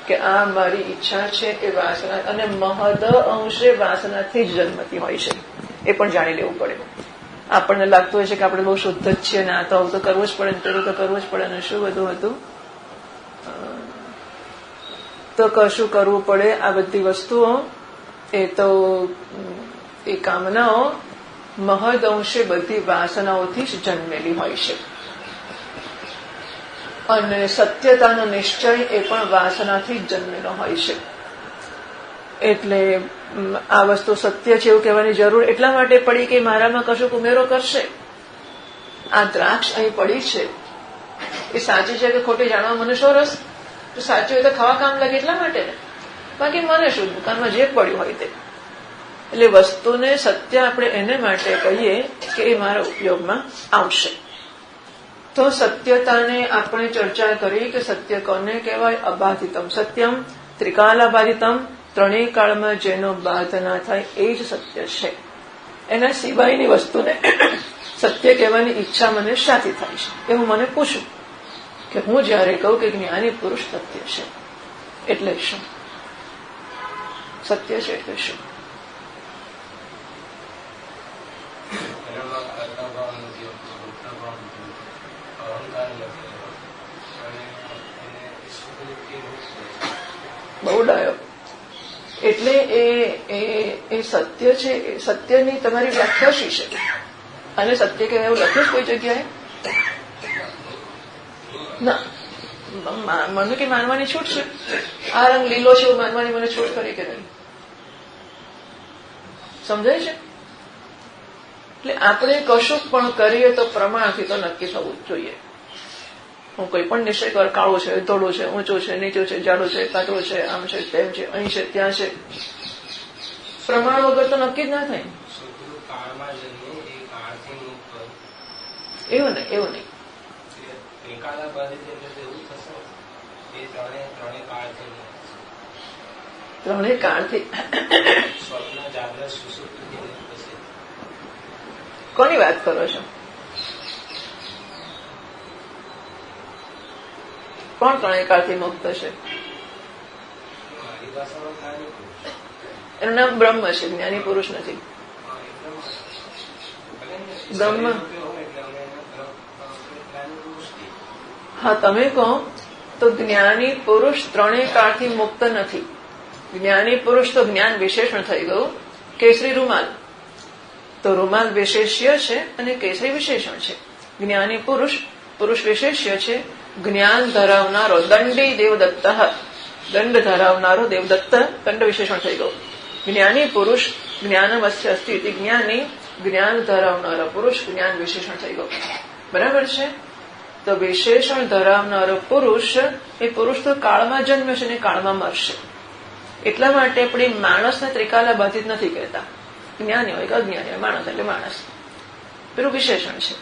કે આ મારી ઈચ્છા છે એ વાસના, અને મહદ અંશે વાસનાથી જ જન્મતી હોય છે. એ પણ જાણી લેવું પડે. આપણને લાગતું હોય છે કે આપણે બહુ શુદ્ધ જ છીએ ને આ તો આવું તો કરવું જ પડે ને પેલું તો કરવું જ પડે ને શું બધું હતું, તો કશું કરવું પડે. આ બધી વસ્તુઓ એ તો એ કામનાઓ મહદઅંશે બધી વાસનાઓથી જ જન્મેલી હોય છે. અને સત્યતાનો નિશ્ચય એ પણ વાસનાથી જ જન્મેલો હોય છે. એટલે આ વસ્તુ સત્ય છે એવું કહેવાની જરૂર એટલા માટે પડી કે મારામાં કશુંક ઉમેરો કરશે. આ દ્રાક્ષ અહીં પડી છે એ સાચી છે કે ખોટી જાણવા મને શો રસ? તો સાચું હોય તો ખાવા કામ લાગે એટલા માટે ને. બાકી મને શું, દુકાનમાં જે પડ્યું હોય તે. એટલે વસ્તુને સત્ય આપણે એને માટે કહીએ કે એ મારા ઉપયોગમાં આવશે. તો સત્યતાને આપણે ચર્ચા કરી કે સત્ય કોને કહેવાય? અબાધિતમ સત્યમ, ત્રિકાલાબાધિતમ, ત્રણેય કાળમાં જેનો બાધ ના થાય એ જ સત્ય છે. એના સિવાયની વસ્તુને સત્ય કહેવાની ઈચ્છા મને શાથી થાય છે? એ હું મને પૂછું કે હું જયારે કહું કે જ્ઞાની પુરુષ સત્ય છે એટલે શું? સત્ય છે એટલે શું? બહુ ડાયો. એટલે એ સત્ય છે. સત્યની તમારી વ્યાખ્યા શી છે? અને સત્ય કે એવું લખ્યું કોઈ જગ્યાએ? ના. મને કે માનવાની છૂટ છે. આ રંગ લીલો છે એવું માનવાની મને છૂટ કરી કે નહીં? સમજાય છે? એટલે આપણે કશું પણ કરીએ તો પ્રમાણથી તો નક્કી થવું જ જોઈએ. હું કોઈ પણ નિશ્ચય કર, કાળું છે, ધોળું છે, ઊંચું છે, નીચું છે, જાડું છે, પાતળું છે, આમ છે, તેમ છે, અહીં છે, ત્યાં છે, પ્રમાણ વગર તો નક્કી જ ના થાય. એવું નહીં, એવું નહીં. ત્રણેય કાળથી કોની વાત કરો છો? કોણ ત્રણેય કાળથી મુક્ત છે? એનું નામ બ્રહ્મ છે, જ્ઞાની પુરુષ નથી. બ્રહ્મ. હા, તમે કહો તો જ્ઞાની પુરુષ ત્રણેય કાળથી મુક્ત નથી. જ્ઞાની પુરુષ તો જ્ઞાન વિશેષણ થઈ ગયું. કેસરી રૂમાલ તો રૂમાલ વિશેષ્ય છે અને કેસરી વિશેષણ છે. જ્ઞાની પુરુષ પુરુષ વિશેષ્ય છે. જ્ઞાન ધરાવનારો દંડી દેવદત્ત, દંડ ધરાવનારો દેવદત્ત દંડ વિશેષણ થઈ ગયું. જ્ઞાની પુરુષ જ્ઞાનમસ્ય અસ્તિ ઇતિ જ્ઞાની, જ્ઞાન ધરાવનારો પુરુષ જ્ઞાન વિશેષણ થઈ ગયું. બરાબર છે? તો વિશેષણ ધરાવનારો પુરુષ એ પુરુષ તો કાળમાં જન્મે છે ને કાળમાં મરશે. એટલા માટે આપણે માણસને ત્રિકાલા બાધિત નથી કહેતા. જ્ઞાની હોય કે અજ્ઞાની હોય, માણસ એટલે માણસ, પેલું વિશેષણ છે.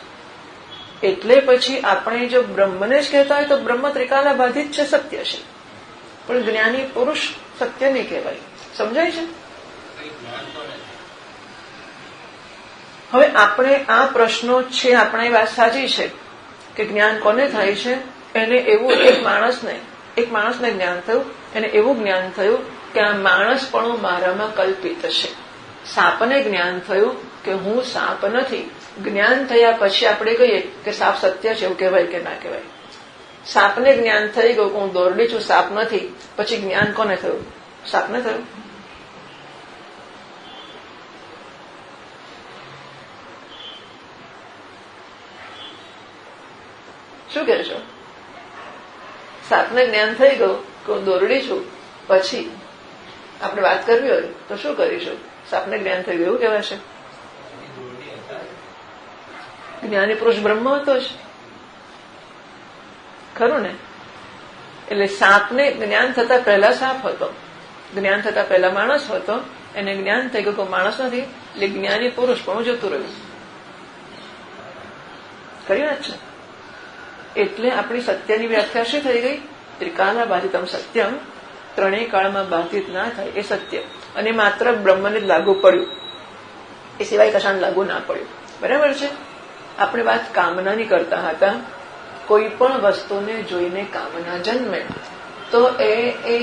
એટલે પછી આપણે જો બ્રહ્મને જ કહેતા હોય તો બ્રહ્મ ત્રિકાલા બાધિત છે, સત્ય છે. પણ જ્ઞાની પુરુષ સત્ય નહીં કહેવાય. સમજાય છે? હવે આપણે આ પ્રશ્નો છે, આપણા વાત સાચી છે કે જ્ઞાન કોને થાય છે? એને એવું એક માણસને જ્ઞાન થયું, એને એવું જ્ઞાન થયું કે આ માણસપણું મારામાં કલ્પિત છે. સાપને જ્ઞાન થયું કે હું સાપ નથી. જ્ઞાન થયા પછી આપણે કહીએ કે સાપ સત્ય છે એવું કહેવાય કે ના કહેવાય? સાપને જ્ઞાન થઈ ગયું કે હું દોરડી છું, સાપ નથી. પછી જ્ઞાન કોને થયું? સાપને થયું. શું કહે છો? સાપને જ્ઞાન થઈ ગયું કે હું દોરડી છું. પછી આપણે વાત કરવી હોય તો શું કરીશું? સાપને જ્ઞાન થઈ ગયું એવું કહેવાશે? જ્ઞાની પુરુષ બ્રહ્મ હતો જ ખરું ને? એટલે સાપને જ્ઞાન થતા પહેલા સાપ હતો, જ્ઞાન થતા પહેલા માણસ હતો. એને જ્ઞાન થઈ ગયું કે માણસ નથી, એટલે જ્ઞાની પુરુષ પણ જતું રહ્યું. કરી વાત છે. એટલે આપણી સત્યની વ્યાખ્યા શું થઈ ગઈ? ત્રિકાલા બાધિતમ સત્યમ, ત્રણેય કાળમાં બાધિત ના થાય એ સત્ય. અને માત્ર બ્રહ્મને જ લાગુ પડ્યું, એ સિવાય કશાને લાગુ ના પડ્યું. બરાબર છે? આપણે વાત કામનાની કરતા હતા. કોઈ પણ વસ્તુને જોઈને કામના જન્મે તો એ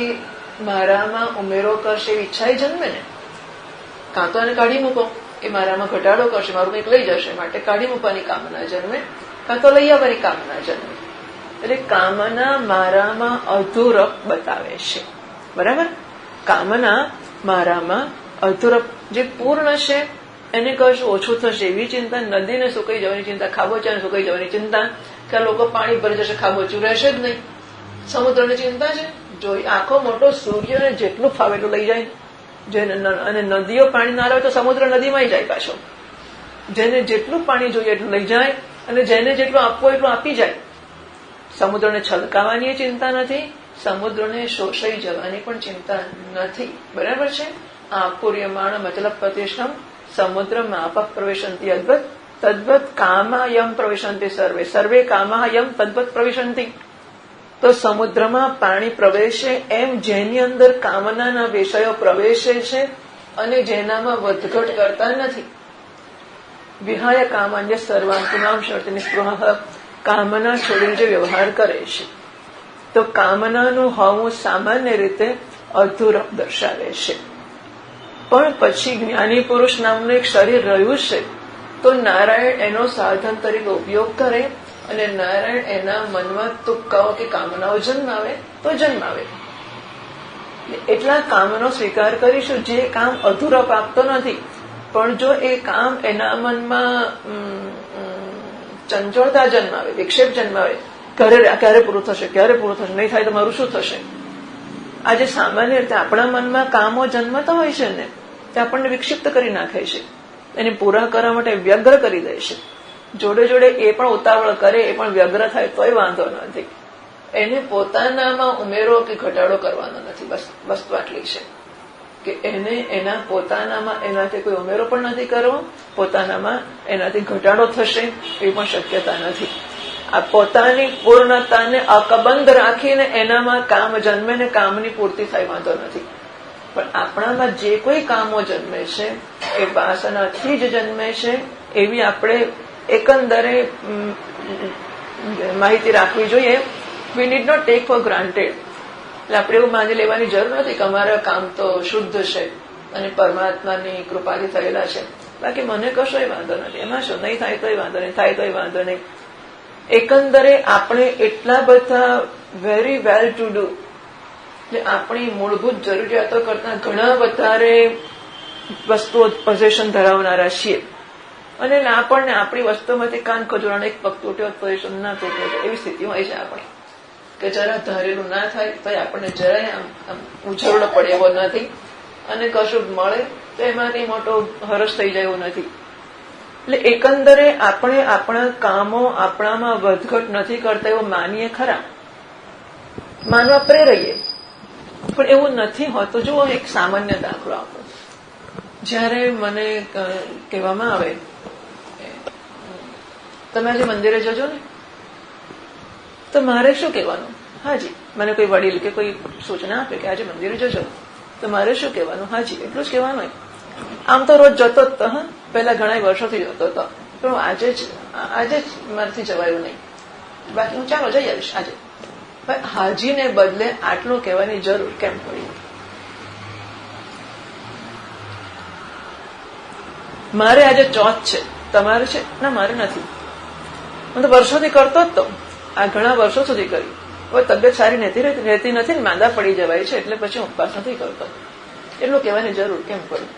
મારામાં ઉમેરો કરશે એવી ઈચ્છા જન્મે ને. કાં તો એને કાઢી મૂકો, એ મારામાં ઘટાડો કરશે, મારું કંઈક લઈ જશે, માટે કાઢી મૂકવાની કામના જન્મે, કાં તો લઈ આવવાની કામના જન્મે. એટલે કામના મારામાં અધૂરપ બતાવે છે. બરાબર? કામના મારામાં અધૂરા જે પૂર્ણ છે એને કશું ઓછું થશે એવી ચિંતા, નદીને સુકાઈ જવાની ચિંતા, ખાબોચાને સુકાઈ જવાની ચિંતા, કે લોકો પાણી ભરી જશે, ખાબોચું રહેશે જ નહીં. સમુદ્રની ચિંતા છે. જો આખો મોટો સૂર્યને જેટલું ફાવે એટલું લઈ જાય, અને નદીઓ પાણી ના આવે તો સમુદ્ર નદીમાં જાય પાછો. જેને જેટલું પાણી જોઈએ એટલું લઈ જાય, અને જેને જેટલું આપવું એટલું આપી જાય. સમુદ્રને છલકાવાની ચિંતા નથી, સમુદ્રને શોષાઈ જવાની પણ ચિંતા નથી. બરાબર છે. આપૂર્યમાણ મતલબ પ્રતિષ્ઠમ સમુદ્ર માપ પ્રવેશંતિ અદ્ભુત તદ્વત કામાયમ પ્રવેશંતિ સર્વે સર્વે કામાયમ તદ્વત પ્રવેશંતિ. તો સમુદ્રમાં પાણી પ્રવેશે એમ જેની અંદર કામનાના વિષયો પ્રવેશે છે અને જેનામાં વધઘટ કરતા નથી. વિહાય કામાન્ય સર્વાંતુનામ શર્ત નિસ્પૃહ, કામના છોડીને જે વ્યવહાર કરે છે. તો કામનાનું હોવું સામાન્ય રીતે અધૂરપ દર્શાવે છે. પણ પછી જ્ઞાની પુરુષ નામનું એક શરીર રહ્યું છે, તો નારાયણ એનો સાધન તરીકે ઉપયોગ કરે, અને નારાયણ એના મનમાં તુક્કાઓ કે કામનાઓ જન્માવે તો જન્માવે. એટલા કામનો સ્વીકાર કરીશું જે કામ અધૂરપ આપતો નથી. પણ જો એ કામ એના મનમાં ચંચળતા જન્માવે, વિક્ષેપ જન્માવે, ક્યારે પૂરું થશે, ક્યારે પૂરું થશે, નહીં થાય તો મારું શું થશે. આજે સામાન્ય રીતે આપણા મનમાં કામો જન્મતા હોય છે ને, તે આપણને વિક્ષિપ્ત કરી નાખે છે, એને પૂરા કરવા માટે વ્યગ્ર કરી દે છે. જોડે જોડે એ પણ ઉતાવળ કરે, એ પણ વ્યગ્ર થાય તોય વાંધો નથી. એને પોતાનામાં ઉમેરો કે ઘટાડો કરવાનો નથી. બસ વસ્તુ આટલી છે કે એને એના પોતાનામાં એનાથી કોઈ ઉમેરો પણ નથી કરવો, પોતાનામાં એનાથી ઘટાડો થશે એ પણ શક્યતા નથી. આ પોતાની પૂર્ણતાને અકબંધ રાખીને એનામાં કામ જન્મે ને કામની પૂર્તિ થાય વાંધો નથી. પણ આપણામાં જે કોઈ કામો જન્મે છે એ વાસનાથી જ જન્મે છે, એવી આપણે એકંદરે માહિતી રાખવી જોઈએ. We need not take for granted. એટલે આપણે એવું માની લેવાની જરૂર નથી કે અમારા કામ તો શુદ્ધ છે અને પરમાત્માની કૃપાથી થયેલા છે, બાકી મને કશોય વાંધો નથી. એમાં શું, નહીં થાય તોય વાંધો નહીં, થાય તોય વાંધો નહીં. એકંદરે આપણે એટલા બધા વેરી વેલ ટુ ડુ, એટલે આપણી મૂળભૂત જરૂરિયાતો કરતા ઘણા વધારે વસ્તુઓ પોઝેશન ધરાવનારા છીએ, અને આપણને આપણી વસ્તુમાંથી કાન ખજૂરાનો એક પગ તૂટ્યો પોઝેશન ના તૂટ્યો એવી સ્થિતિ હોય છે આપણી, કે જરા ધારેલું ના થાય તો આપણને જરાય આમ ઉછરડો પડે એવો નથી, અને કશું મળે તો એમાંથી મોટો હરસ થઈ જાય એવું નથી. એટલે એકંદરે આપણે આપણા કામો આપણામાં વધઘટ નથી કરતા એવું માનીએ ખરા, માનવા પ્રેરાઈએ, પણ એવું નથી હોતું. જુઓ, એક સામાન્ય દાખલો આપો. જયારે મને કહેવામાં આવે તમે આજે મંદિરે જજો ને, તો મારે શું કહેવાનું? હાજી. મને કોઈ વડીલ કે કોઈ સૂચના આપે કે આજે મંદિરે જજો, તો મારે શું કહેવાનું? હાજી, એટલું જ કહેવાનું. આમ તો રોજ જતો જ તો, પહેલા ઘણા વર્ષોથી જતો હતો, પણ આજે જ મારાથી જવાયું નહીં, બાકી હું ચાલો જઈ આવીશ આજે. હાજીને બદલે આટલું કહેવાની જરૂર કેમ પડી? મારે આજે ચોથ છે, તમારે છે? ના, મારે નથી. હું તો વર્ષોથી કરતો જ તો, આ ઘણા વર્ષો સુધી કર્યું. હવે તબિયત સારી રહેતી નથી ને, માંદા પડી જવાય છે, એટલે પછી હું ઉપવાસ નથી કરતો. એટલું કહેવાની જરૂર કેમ પડી?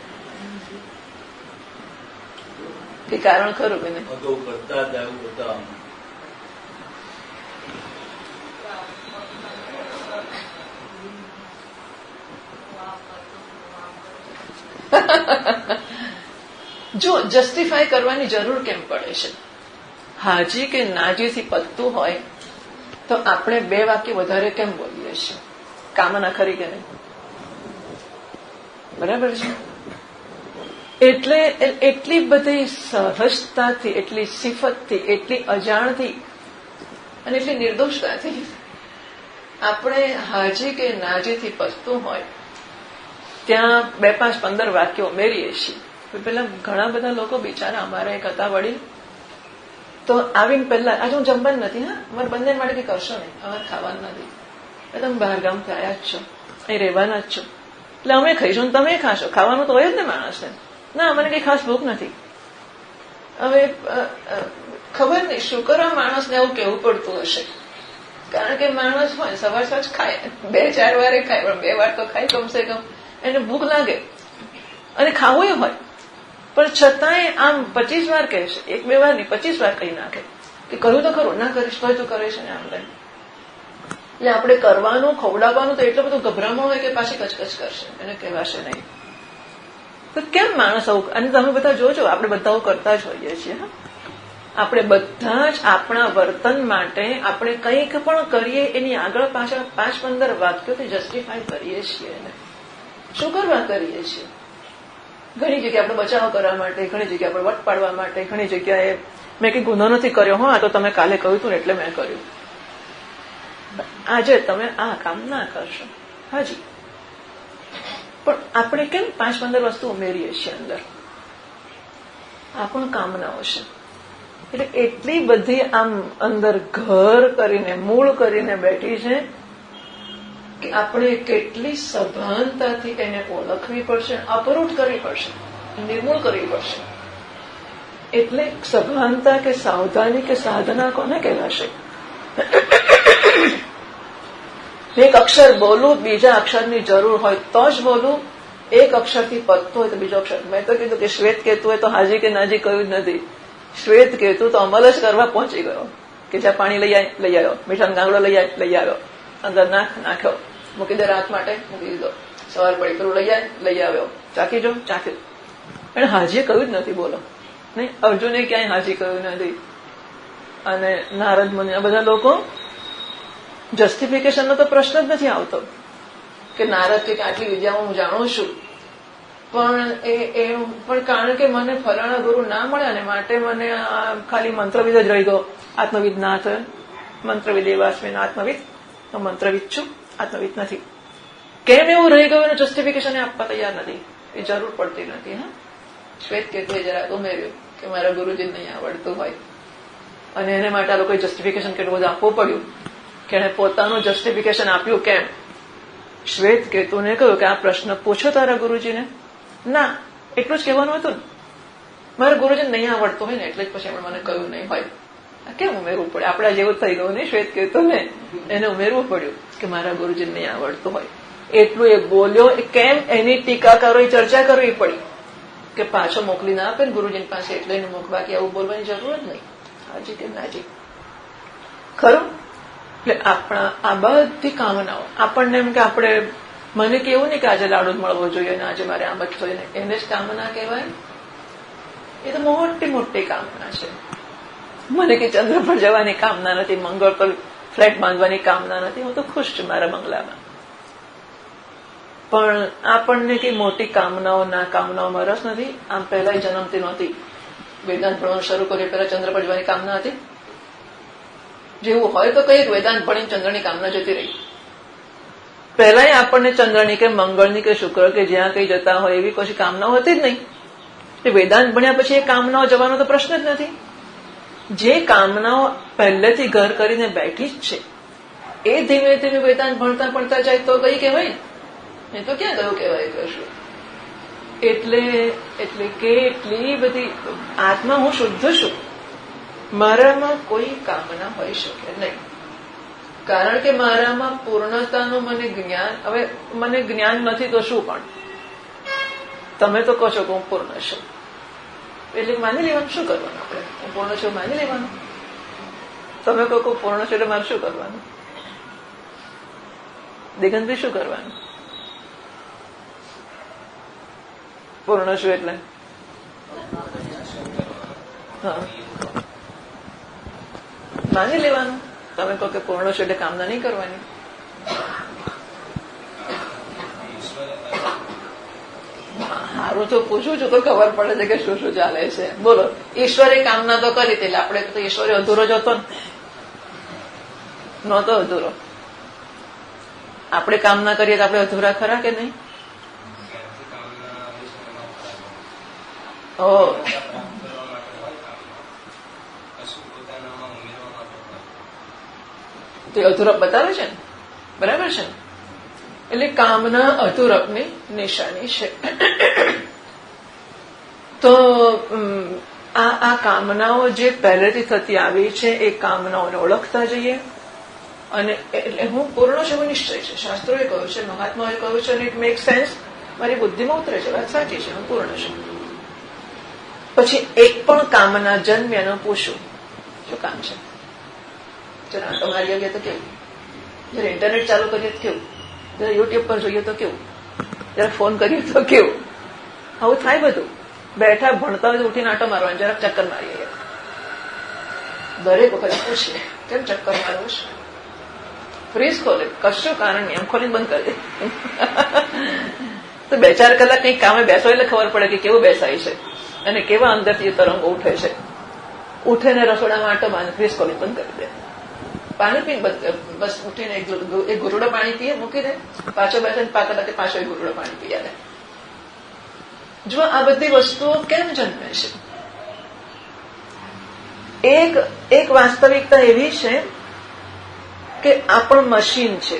કે કારણ ખરું કે નહીં? જો જસ્ટિફાય કરવાની જરૂર કેમ પડે છે? હાજી કે નાજીથી પતતું હોય તો આપણે બે વાક્ય વધારે કેમ બોલીએ છીએ? કામના ખરી કે નહીં? બરાબર છે. એટલે એટલી બધી સહજતાથી, એટલી સિફતથી, એટલી અજાણથી અને એટલી નિર્દોષતાથી આપણે હાજી કે નાજીથી પતતું હોય ત્યાં 2, 5, 15 વાક્યો ઉમેરીએ છીએ. પેલા ઘણા બધા લોકો બિચારા, અમારા એક હતા વડીલ, તો આવીને પહેલા આજે હું જમવાનું નથી, હા અમારે બંને માટે કઈ કરશો નહીં, અમારે ખાવાનું નથી, તમે બહાર ગામથી આવ્યા જ છો, અહીં રહેવાના જ છો, એટલે અમે ખાઈશું તમે ખાશો, ખાવાનું તો હોય જ ને માણસને. ના, મને કઈ ખાસ ભૂખ નથી. હવે ખબર નહીં શું કરવા માણસને આવું કહેવું પડતું હશે, કારણ કે માણસ હોય સવાર સાંજ ખાય, 2-4 વારે ખાય, પણ 2 વાર તો ખાય કમસે કમ, એને ભૂખ લાગે. અને ખાવું હોય પણ છતાંય આમ 25 વાર કહે છે, 1-2 વાર નહીં, 25 વાર કહી નાખે કે કરું તો ખરું, ના કરીશ તો તું કરે છે ને આમ તેમ. એટલે આપણે કરવાનું, ખવડાવવાનું તો એટલું બધું ગભરામણ હોય કે પાછી કચકચ કરશે, એને કહેવાશે નહીં. તો કેમ માણસ આવું? અને તમે બધા જોજો, આપણે બધા કરતા જ હોઈએ છીએ. આપણે બધા જ આપણા વર્તન માટે આપણે કંઈક પણ કરીએ એની આગળ પાછળ 5-15 વાક્યોથી જસ્ટિફાય કરીએ છીએ. શું કરવા કરીએ છીએ? ઘણી જગ્યાએ આપણે બચાવ કરવા માટે, ઘણી જગ્યાએ આપણે વટ પાડવા માટે, ઘણી જગ્યાએ મેં કંઈ ગુનો નથી કર્યો, આ તો તમે કાલે કહ્યું હતું ને એટલે મેં કર્યું. આજે તમે આ કામ ના કરશો, હાજી. પણ આપણે કેમ 5-15 વસ્તુ ઉમેરીએ છીએ અંદર? આ પણ કામનાઓ છે. એટલે એટલી બધી આમ અંદર ઘર કરીને, મૂળ કરીને બેઠી છે કે આપણે કેટલી સભાનતાથી એને ઓળખવી પડશે, અપરૂટ કરવી પડશે, નિર્મૂળ કરવી પડશે. એટલે સભાનતા કે સાવધાની કે સાધના કોને કહેવાશે? એક અક્ષર બોલું, બીજા અક્ષરની જરૂર હોય તો જ બોલું. એક અક્ષરથી પતતો હોય તો બીજો અક્ષર. મેં તો કીધું કે શ્વેત કેતુ હોય તો હાજી કે નાજી કહ્યું જ નથી. શ્વેત કેતુ તો અમલ જ કરવા પહોંચી ગયો કે જ્યાં પાણી લઈ આવ્યો, મીઠાનો ગાંગડો લઈ આવ્યો, અંદર નાખ્યો, મૂકી દે રાત માટે, મૂકી દીધો. સવાર પડી પેલું લઈ આવ્યો, ચાખી જો, ચાખ્યું. એને હાજીએ કહ્યું જ નથી, બોલો નહીં. અર્જુને ક્યાંય હાજી કહ્યું નથી. અને નારદ મુનિ આ બધા લોકો જસ્ટિફિકેશનનો તો પ્રશ્ન જ નથી આવતો કે નારદ કે આટલી વિદ્યામાં હું જાણું છું, પણ પણ કારણ કે મને ફલાણા ગુરુ ના મળ્યા ને માટે મને ખાલી મંત્રવિદ જ રહી ગયો. આત્મવિદ ના થયો. મંત્રવિદ એવાસ્મિન આત્મવિદ, તો મંત્રવિદ છું, આત્મવિદ નથી. કેમ એવું રહી ગયું એનું જસ્ટિફિકેશન આપવા તૈયાર નથી. એ જરૂર પડતી નથી. હા, શ્વેત કેતુએ જરા ઉમેર્યું કે મારા ગુરુજીને નહીં આવડતું હોય, અને એને માટે આ લોકોએ જસ્ટિફિકેશન કેટલું બધું આપવું પડ્યું કે એને પોતાનું જસ્ટિફિકેશન આપ્યું. કેમ? શ્વેત કેતુને કહ્યું કે આ પ્રશ્ન પૂછો તારા ગુરુજીને. ના, એટલું જ કહેવાનું હતું ને, મારા ગુરુજીને નહીં આવડતું હોય ને એટલે જ પછી એમણે મને કહ્યું નહીં હોય. કેમ ઉમેરવું પડે? આપણા જેવું થઈ ગયું ને શ્વેત કેતુને, એને ઉમેરવું પડ્યું કે મારા ગુરુજીને નહીં આવડતું હોય. એટલું એ બોલ્યો. કેમ? એની ટીકા કરવી, ચર્ચા કરવી પડી કે પાછો મોકલી ના આપે ને ગુરુજીની પાસે, એટલે એને મોકવા કે આવું બોલવાની જરૂર જ નહીં. હાજી કે નાજી ખરું. એટલે આપણા આ બધી કામનાઓ આપણને એમ કે આપણે, મને કેવું નહીં કે આજે લાડુ જ મળવો જોઈએ ને આજે મારે આમ જ જોઈએ ને, એને જ કામના કહેવાય. એ તો મોટી મોટી કામના છે. મને કે ચંદ્ર પર જવાની કામના નથી, મંગળ પર ફ્લેટ બાંધવાની કામના નથી. હું તો ખુશ છું મારા બંગલામાં. પણ આપણને કઈ મોટી કામનાઓ ના કામનાઓમાં રસ નથી. આમ પહેલા જન્મતી નહોતી. વેદાંત ભણવાનું શરૂ કર્યું પહેલા ચંદ્ર પર જવાની કામના હતી. જેવું હોય તો કઈ વેદાંત ભણીને ચંદ્રની કામના જતી રહી. પહેલા આપણને ચંદ્રની કે મંગળની કે શુક્ર કે જ્યાં કઈ જતા હોય એવી કોઈ કામનાઓ હતી જ નહીં. વેદાંત ભણ્યા પછી એ કામનાઓ જવાનો તો પ્રશ્ન જ નથી. જે કામનાઓ પહેલેથી ઘર કરીને બેઠી જ છે એ ધીમે ધીમે વેદાંત ભણતા ભણતા જાય તો કઈ કહેવાય ને, તો ક્યાં ગયું કહેવાય કશું. એટલે કેટલી બધી આત્મા, હું શુદ્ધ છું, મારામાં કોઈ કામના હોઈ શકે નહીં. કારણ કે મારામાં પૂર્ણતાનું મને જ્ઞાન, હવે મને જ્ઞાન નથી તો શું, પણ તમે તો કહો છો કે હું પૂર્ણ છું એટલે માની લેવાનું. શું કરવાનું? આપણે હું પૂર્ણ છું માની લેવાનું. તમે કહો પૂર્ણ છું એટલે મારે શું કરવાનું? દિગંતભાઈ શું કરવાનું? પૂર્ણ છું એટલે હા માની લેવાનું. તમે કહો કે પૂર્ણ છું એટલે કામના નહીં કરવાની. સારું તો પૂછું છું તો ખબર પડે છે કે શું શું ચાલે છે. બોલો, ઈશ્વરે કામના તો કરી એટલે આપણે તો ઈશ્વરે અધૂરો જ હતો ને, નહોતો અધૂરો. આપણે કામના કરીએ તો આપણે અધૂરા ખરા કે નહીં? તો અધૂરપ બતાવે છે ને, બરાબર છે ને? એટલે કામના અધૂરપની નિશાની છે. તો આ કામનાઓ જે પહેલેથી થતી આવી છે એ કામનાઓને ઓળખતા જઈએ. અને એટલે હું પૂર્ણ છે એવો નિશ્ચય છે. શાસ્ત્રોએ કહ્યું છે, મહાત્માઓએ કહ્યું છે, અને ઇટ મેક સેન્સ. મારી બુદ્ધિમાં ઉતરે છે, વાત સાચી છે, હું પૂર્ણ છું. પછી એક પણ કામના જન્મ્યાનું પૂછું શું કામ છે. જરા આંટો મારી આવીએ તો કેવું, જરા ઇન્ટરનેટ ચાલુ કરીએ તો કેવું, જરા યુટ્યુબ પર જોઈએ તો કેવું, જરા ફોન કરીએ તો કેવું. આવું થાય બધું. બેઠા ભણતા હોય તો ઉઠીને આંટો મારવાનો, જરાક ચક્કર મારીએ. દરેક વખત પૂછીએ કેમ ચક્કર મારવું છે. ફ્રીજ ખોલે, કશું કારણ નહીં, એમ ખોલીને બંધ કરી દે. તો 2-4 કલાક કંઈક કામે બેસો એટલે ખબર પડે કે કેવું બેસાય છે અને કેવા અંદરથી તરંગો ઉઠે છે. ઉઠે ને રસોડામાં આંટો મારે, ફ્રીજ ખોલીને બંધ કરી દે. પાણી પીને બસ ઉઠીને એક ઘૂંટડો પાણી પીએ, મૂકી દે, પાછો બેસે 5 કલાકે પાછો એક ઘૂંટડો પાણી પી આવે. જો આ બધી વસ્તુઓ કેમ જન્મે છે? એક વાસ્તવિકતા એવી છે કે આ પણ મશીન છે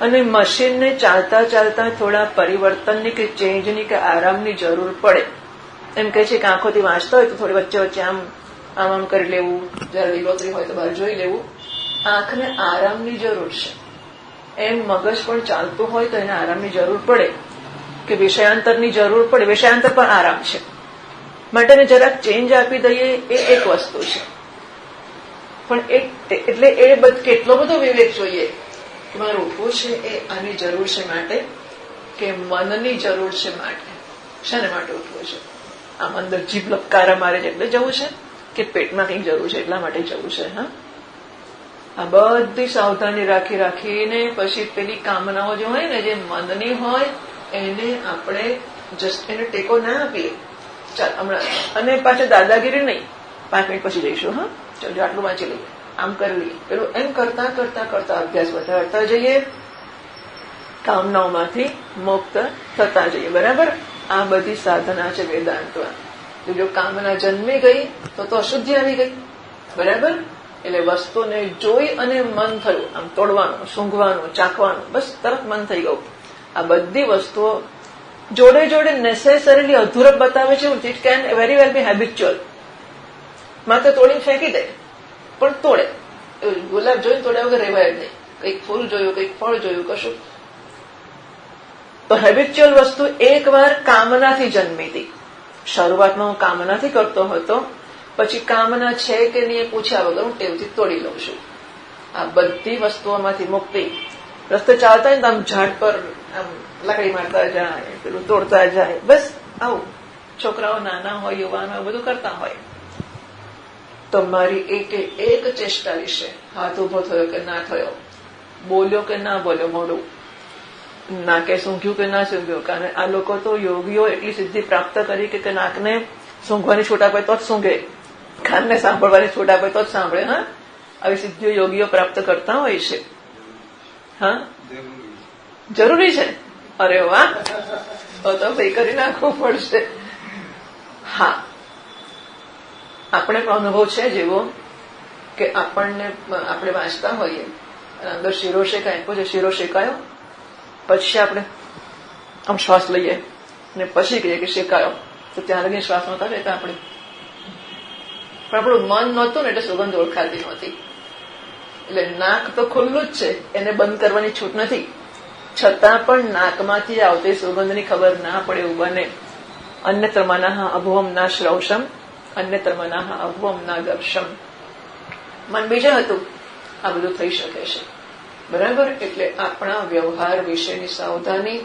અને મશીનને ચાલતા ચાલતા થોડા પરિવર્તનની કે ચેન્જની કે આરામની જરૂર પડે. એમ કહે છે કે આંખોથી વાંચતા હોય તો થોડી વચ્ચે વચ્ચે આમ આમ કરી લેવું, જયારે લીલોતરી હોય તો બહાર જોઈ લેવું. આંખને આરામની જરૂર છે. એમ મગજ પણ ચાલતું હોય તો એને આરામની જરૂર પડે કે વિષયાંતરની જરૂર પડે. વિષયાંતર પણ આરામ છે માટે જરાક ચેન્જ આપી દઈએ એ એક વસ્તુ છે. પણ એટલે એ કેટલો બધો વિવેક જોઈએ કે મારે ઉઠવું છે એ આની જરૂર છે માટે કે મનની જરૂર છે માટે. શાને માટે ઉઠવું છે? આમ અંદર જીભ લપકારા મારે છે એટલે જવું છે કે પેટમાં કંઈક જરૂર છે એટલા માટે જવું છે? હા, આ બધી સાવધાની રાખી રાખીને પછી પેલી કામનાઓ જે હોય ને, જે મનની હોય, એને આપણે જસ્ટ એને ટેકો ના આપીએ. ચાલ હમણાં, અને પાછળ દાદાગીરી નહીં, 5 મિનિટ પછી જઈશું. હા ચાલો આટલું વાંચી લઈએ, આમ કરી લઈએ, પેલું એમ કરતા કરતા કરતા અભ્યાસ વધારતા જઈએ, કામનાઓમાંથી મુક્ત થતા જઈએ. બરાબર? આ બધી સાધના છે વેદાંતમાં. જો કામના જન્મી ગઈ તો અશુદ્ધિ આવી ગઈ. બરાબર? એટલે વસ્તુને જોઈ અને મન થયું આમ તોડવાનું, સૂંઘવાનું, ચાખવાનું, બસ તરત મન થઈ ગયું. આ બધી વસ્તુઓ જોડે જોડે નેસેસરીલી અધૂરપ બતાવે છે. It can very well be habitual. માત્ર તોડીને ફેંકી દે પણ તોડે. ગુલાબ જોઈને તોડ્યા વગર રહેવાય જ નહીં. કંઈક ફૂલ જોયું, કંઈક ફળ જોયું, કશું. તો હેબિચ્યુઅલ વસ્તુ એકવાર કામનાથી જન્મી હતી. શરૂઆતમાં હું કામનાથી કરતો હતો, પછી કામના છે કે નહીં એ પૂછ્યા વગર હું ટેવથી તોડી લઉં છું. આ બધી વસ્તુઓમાંથી મુક્તિ. રસ્તે ચાલતા હોય ને આમ ઝાડ પર આમ લાકડી મારતા જાય, પેલું તોડતા જાય, બસ આવું. છોકરાઓ નાના હોય, યુવાનો હોય, બધું કરતા હોય. તો મારી એક ચેષ્ટા વિશે હાથ ઉભો થયો કે ના થયો, બોલ્યો કે ના બોલ્યો, મોઢું નાકે સૂંઘ્યું કે ના સૂંઘ્યું. કારણ આ લોકો તો યોગીઓ એટલી સિદ્ધિ પ્રાપ્ત કરી કે નાકને સૂંઘવાની છૂટ આપે તો જ સૂંઘે, કાનને સાંભળવાની છૂટ આપે તો જ સાંભળે. હા, આવી સિદ્ધિઓ યોગીઓ પ્રાપ્ત કરતા હોય છે. હા, જરૂરી છે. અરે વાહ, તો ભાઈ કરી નાખવું પડશે. હા, આપણે પણ અનુભવ છે જેવો કે આપણે વાંચતા હોઈએ અને અંદર શીરો શેકાય, પછી શીરો શેકાયો, પછી આપણે આમ શ્વાસ લઈએ અને પછી કહીએ કે શેકાયો, તો ત્યાં લગી શ્વાસ નહોતા લેતા આપણે. પણ આપણું મન નહોતું ને એટલે સુગંધ ઓળખાતી નહોતી. એટલે નાક તો ખુલ્લું જ છે, એને બંધ કરવાની છૂટ નથી. છતાં પણ નાકમાંથી આવતી સુગંધની ખબર ના પડે એવું બને. અન્યત્ર મનઃ અભુવમ ના શ્રૌષમ, અન્યત્ર મનઃ અભુવમ ના દર્શમ. મન બીજા હતું, આ બધું થઈ શકે છે. બરાબર? એટલે આપણા વ્યવહાર વિશેની સાવધાની,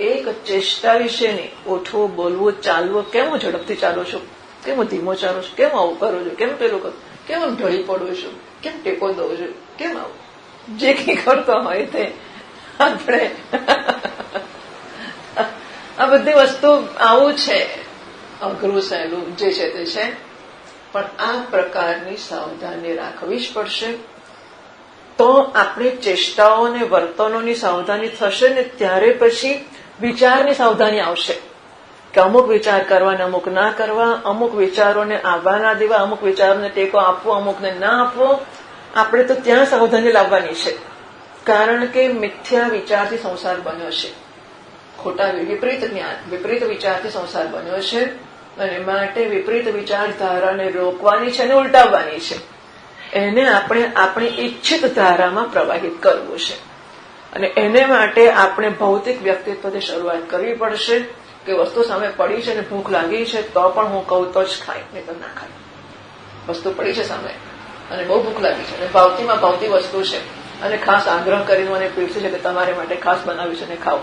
એક ચેષ્ટા વિશેની, ઉઠવું, બોલવું, ચાલવું, કેમ હું ઝડપથી ચાલું છું, કેમ હું ધીમો ચાલું છું, કેમ આવું કરું છું, કેમ પેલું કરું, કેમ હું ઢળી પડું છું, કેમ ટેકો દઉં છું, કેમ આવું, જે કઈ કરતો હોય તે આપણે આ બધી વસ્તુ આવું છે. અઘરું સહેલું જે છે તે છે, પણ આ પ્રકારની સાવધાની રાખવી જ પડશે. તો આપણી ચેષ્ટાઓ અને વર્તનોની સાવધાની થશે ને ત્યારે પછી વિચારની સાવધાની આવશે કે અમુક વિચાર કરવા ને અમુક ના કરવા, અમુક વિચારોને આવવા ના દેવા, અમુક વિચારોને ટેકો આપવો, અમુકને ના આપવો. આપણે તો ત્યાં સાવધાની લાવવાની છે. કારણ કે મિથ્યા વિચારથી સંસાર બન્યો છે, ખોટા વિપરીત જ્ઞાન, વિપરીત વિચારથી સંસાર બન્યો છે. અને માટે વિપરીત વિચારધારાને રોકવાની છે અને ઉલટાવવાની છે. એને આપણે આપણી ઈચ્છિત ધારામાં પ્રવાહિત કરવું છે. અને એને માટે આપણે ભૌતિક વ્યક્તિત્વથી શરૂઆત કરવી પડશે કે વસ્તુ સામે પડી છે અને ભૂખ લાગી છે તો પણ હું કહું તો જ ખાય, નહીં તો ના ખાય. વસ્તુ પડી છે સામે અને બહુ ભૂખ લાગી છે અને ભાવતીમાં ભાવતી વસ્તુ છે અને ખાસ આગ્રહ કરીને મને પીરસે છે કે તમારે માટે ખાસ બનાવ્યું છે અને ખાઓ.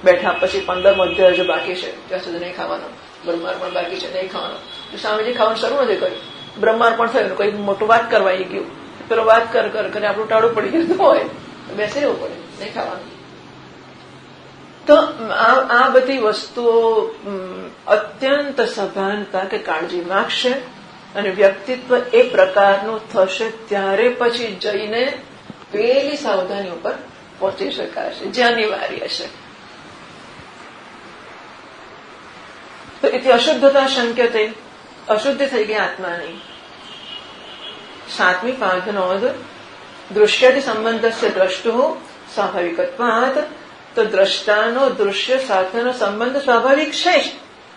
બેઠા પછી 15 મધ્ય હજુ બાકી છે ત્યાં સુધી નહીં ખાવાનું, બ્રહ્માર પણ બાકી છે નહીં ખાવાનું. સામેથી ખાવાનું શરૂ નથી કર્યું, બ્રહ્માર પણ થયું, કોઈ મોટું વાત કરવાઈ ગયું, પેલો વાત કર આપણું ટાળું પડી ગયું હોય બેસી રહેવું પડે, નહીં ખાવાનું. તો આ બધી વસ્તુઓ અત્યંત સભાનતા કે કાળજી માગશે અને વ્યક્તિત્વ એ પ્રકારનું થશે ત્યારે પછી જઈને પેલી સાવધાની ઉપર પહોંચી શકાશે જે અનિવાર્ય છે. તો એથી અશુદ્ધતા શંક્યતે, અશુદ્ધિ થઈ ગઈ આત્માની. 7મી પાઠનોદ દૃશ્યથી સંબંધસ્ય દ્રષ્ટુ સ્વાભાવિકત્વાત. તો દ્રષ્ટાનો દૃશ્ય સાથેનો સંબંધ સ્વાભાવિક છે જ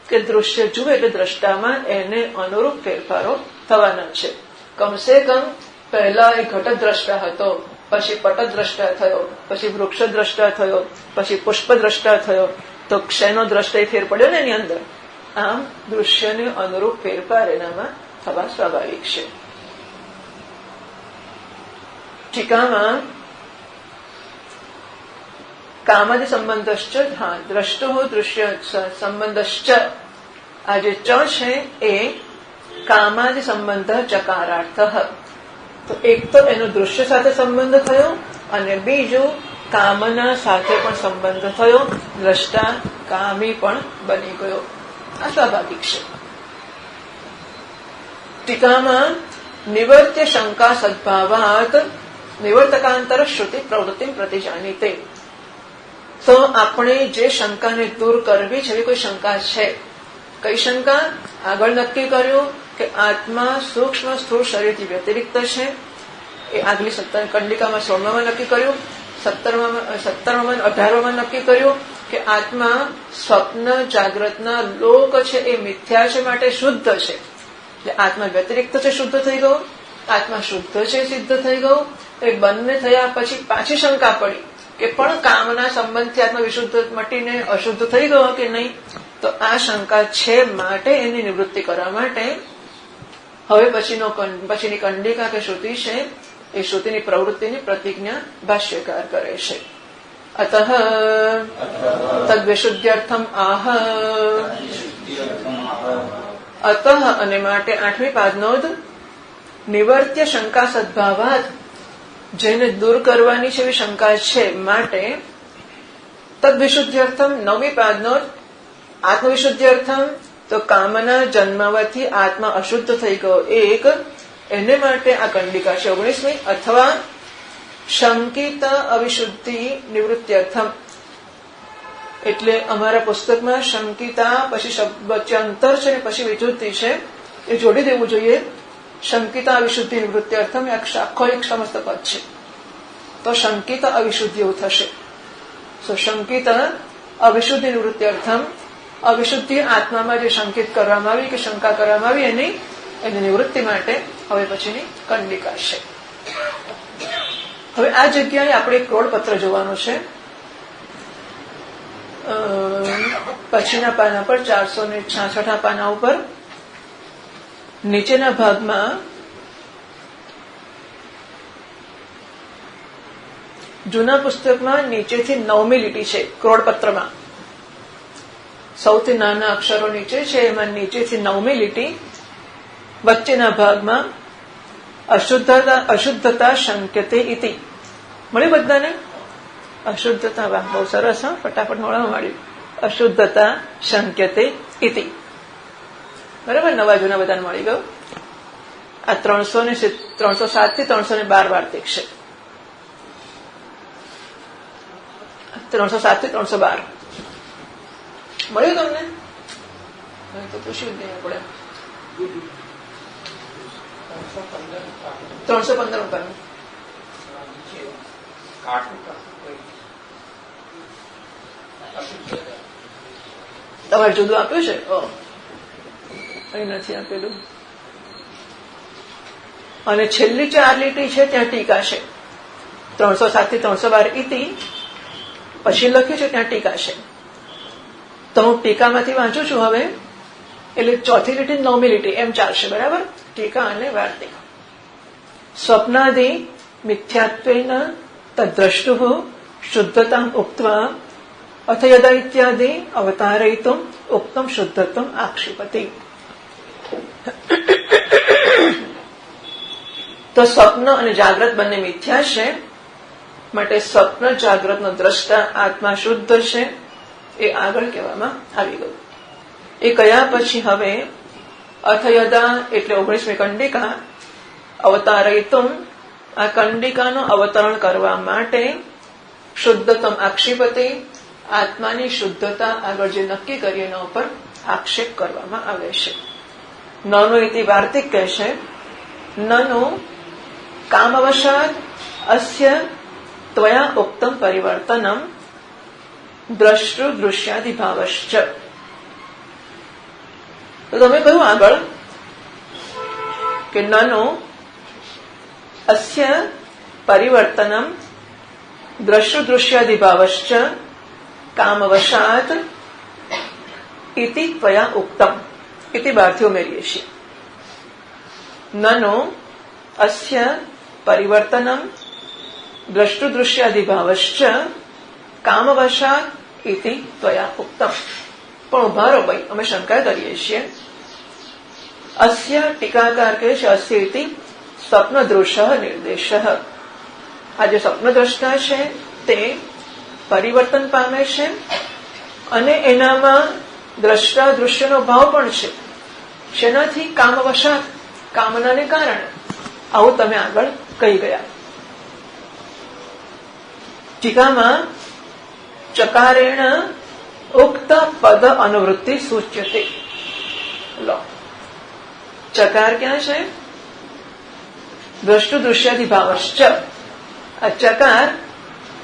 કે દૃશ્ય જુએ એટલે દ્રષ્ટામાં એને અનુરૂપ ફેરફારો થવાના છે. કમસે કમ પહેલા એ ઘટ દ્રષ્ટા હતો, પછી પટ દ્રષ્ટા થયો, પછી વૃક્ષ દ્રષ્ટા થયો, પછી પુષ્પ દ્રષ્ટા થયો, તો ક્ષયનો દ્રષ્ટા એ ફેર પડ્યો ને એની અંદર. આમ દૃશ્યને અનુરૂપ ફેરફાર એનામાં થવા સ્વાભાવિક છે. ટીકામાં કામાદિ સંબંધશ્ચ, હા દ્રષ્ટુ દૃશ્ય સંબંધશ્ચ, આ જે ચ છે એ કામાદિ સંબંધ ચકારાર્થ. તો એક તો એનો દૃશ્ય સાથે સંબંધ થયો અને બીજું કામના સાથે પણ સંબંધ થયો, દ્રષ્ટા કામી પણ બની ગયો. આ સ્વાભાવિક છે. ટીકામાં નિવર્ત્ય શંકા સદભાવાત નિવર્તકાંતર શ્રુતિ પ્રવૃત્તિ પ્રતિજાનીતે. તો આપણે જે શંકાને દૂર કરવી છે એવી કોઈ શંકા છે. કઈ શંકા? આગળ નક્કી કર્યું કે આત્મા સૂક્ષ્મ સ્થૂળ શરીરથી વ્યતિરિક્ત છે. એ આગલી કંડિકામાં 16માં નક્કી કર્યું. 17માં 18માં નક્કી કર્યું કે આત્મા સ્વપ્ન જાગ્રતના લોક છે એ મિથ્યા છે માટે શુદ્ધ છે. એટલે આત્મા વ્યતિરિક્ત છે, શુદ્ધ થઈ ગયો. આત્મા શુદ્ધ છે, સિદ્ધ થઈ ગયો. એ બંને થયા પછી પાછી શંકા પડી કે પણ કામના સંબંધથી આત્મા વિશુદ્ધ મટીને અશુદ્ધ થઈ ગયો કે નહીં. તો આ શંકા છે માટે એની નિવૃત્તિ કરવા માટે હવે પછીની કંડિકા કે શ્રુતિ છે એ શ્રુતિની પ્રવૃત્તિની પ્રતિજ્ઞા ભાષ્યકાર કરે છે. અતઃ તદ્વિશુદ્ધ્યર્થમ આહ. અતઃ અને માટે 8મી પાદનોદ નિવર્ત્ય શંકા સદભાવાત, જેને દૂર કરવાની છે એવી શંકા છે માટે તદ્વિશુદ્ધ્યર્થમ 9મી પાદનોદ આત્મવિશુદ્ધ્યર્થમ. તો કામના જન્માવથી આત્મા અશુદ્ધ થઈ ગયો એક, એને માટે આ કંડિકા છે 19મી. અથવા શંકિત અવિશુદ્ધિ નિવૃત્ત્યર્થમ. એટલે અમારા પુસ્તકમાં શંકિતા પછી શબ્દ વચ્ચે અંતર છે ને પછી વિશુદ્ધિ છે એ જોડી દેવું જોઈએ. શંકિતા અવિશુદ્ધિ નિવૃત્ત્યર્થમ આખો એક સમસ્ત પદ છે. તો શંકિત અવિશુદ્ધિ એવું થશે. શંકિત અવિશુદ્ધિ નિવૃત્ત્યર્થમ, અવિશુદ્ધિ આત્મામાં જે શંકિત કરવામાં આવી કે શંકા કરવામાં આવી એની નિવૃત્તિ માટે હવે પછીની કંડિકા છે. હવે આ જગ્યાએ આપણે એક ક્રોડપત્ર જોવાનું છે. પછીના પાના પર 466 પાના ઉપર નીચેના ભાગમાં જૂના પુસ્તકમાં નીચેથી 9મી લીટી છે. ક્રોડપત્રમાં સૌથી નાના અક્ષરો નીચે છે, એમાં નીચેથી 9મી લીટી. વચ્ચેના ભાગમાં અશુદ્ધતા શંક્યતે ઇતિ. મળ્યું બધાને? અશુદ્ધતા, વાહ બહુ સરસ, હા ફટાફટ મળવા માંડ્યું. અશુદ્ધતા શંક્યતે ઇતિ. બરાબર, નવા જૂના બધાને મળી ગયું. આ 307 થી 312 વાર્તિક છે. 307 થી 312 મળ્યું તમને? તો પૂછ્યું જ નહીં આપણે. 315 ઉપર તમારે જુદું આપ્યું છે? અહીં નથી આપેલું. અને છેલ્લી 4 લીટી છે ત્યાં ટીકા છે. 307 થી 312 ઇતિ પછી લખ્યું છે ત્યાં ટીકા છે, તો હું ટીકામાંથી વાંચું છું હવે. એટલે ચોથી લીટી નવમી લીટી એમ ચાલશે, બરાબર? ટીકા અને વાર્તિક. સ્વપ્નાદિ મિથ્યાત્વેન તદ્દ્રષ્ટુઃ શુદ્ધતામ ઉક્ત્વા અથ યદા ઇત્યાદિ અવતારયિતુમ ઉક્તમ શુદ્ધત્વમ આક્ષિપતિ. તો સ્વપ્ન અને જાગ્રત બંને મિથ્યા છે, માટે સ્વપ્ન જાગ્રતનો દ્રષ્ટા આત્મા શુદ્ધ છે એ આગળ કહેવામાં આવી ગયું. એ કયા પછી હવે અથ યદા એટલે 19મી કંડિકા અવતારયિતુમ, આ કંડિકાનો અવતરણ કરવા માટે શુદ્ધતમ આક્ષિપતિ, આત્માની શુદ્ધતા આગળ જે નક્કી કરી એના ઉપર આક્ષેપ કરવામાં આવે છે. નનો ઇતિ વાર્તિક કહે છે, નનો કામવશાત અસ્ય ત્વયા ઉક્તમ પરિવર્તનમ દ્રષ્ટૃ દૃશ્યાદિભાવશ્ચ. તો તમે કહ્યું આગળ કે નનો અસ્ય પરિવર્તનમ દ્રષ્ટૃ દૃશ્યાદિભાવશ્ચ કામવશાત ઇતિ ત્વયા ઉક્તમ. ઇતિ બહારથી ઉમેરીએ છીએ. નનો અસ્ય પરિવર્તનમ દ્રષ્ટૃ દૃશ્યાદિભાવશ્ચ કામવશાત ઇતિ ત્વયા ઉક્તમ. પણ ઉભા રહો ભાઈ, અમે શંકા કરીએ છીએ. અસ્ય ટીકાકાર કહે છે અસ્ય ઇતિ સ્વપ્નદૃશ નિર્દેશ. આ જે સ્વપ્નદ્રષ્ટા છે તે પરિવર્તન પામે છે અને એનામાં દ્રષ્ટા દૃશ્યનો ભાવ પણ છે. શેનાથી? કામવશાત, કામનાને કારણે. આવું તમે આગળ કહી ગયા. ટીકામાં ચકારેણ ઉક્ત પદ અનુવૃત્તિ સૂચ્યતે. લો, ચકાર ક્યાં છે? દ્રષ્ટુ દૃશ્યાદિભાવશ્ચ. આ ચકાર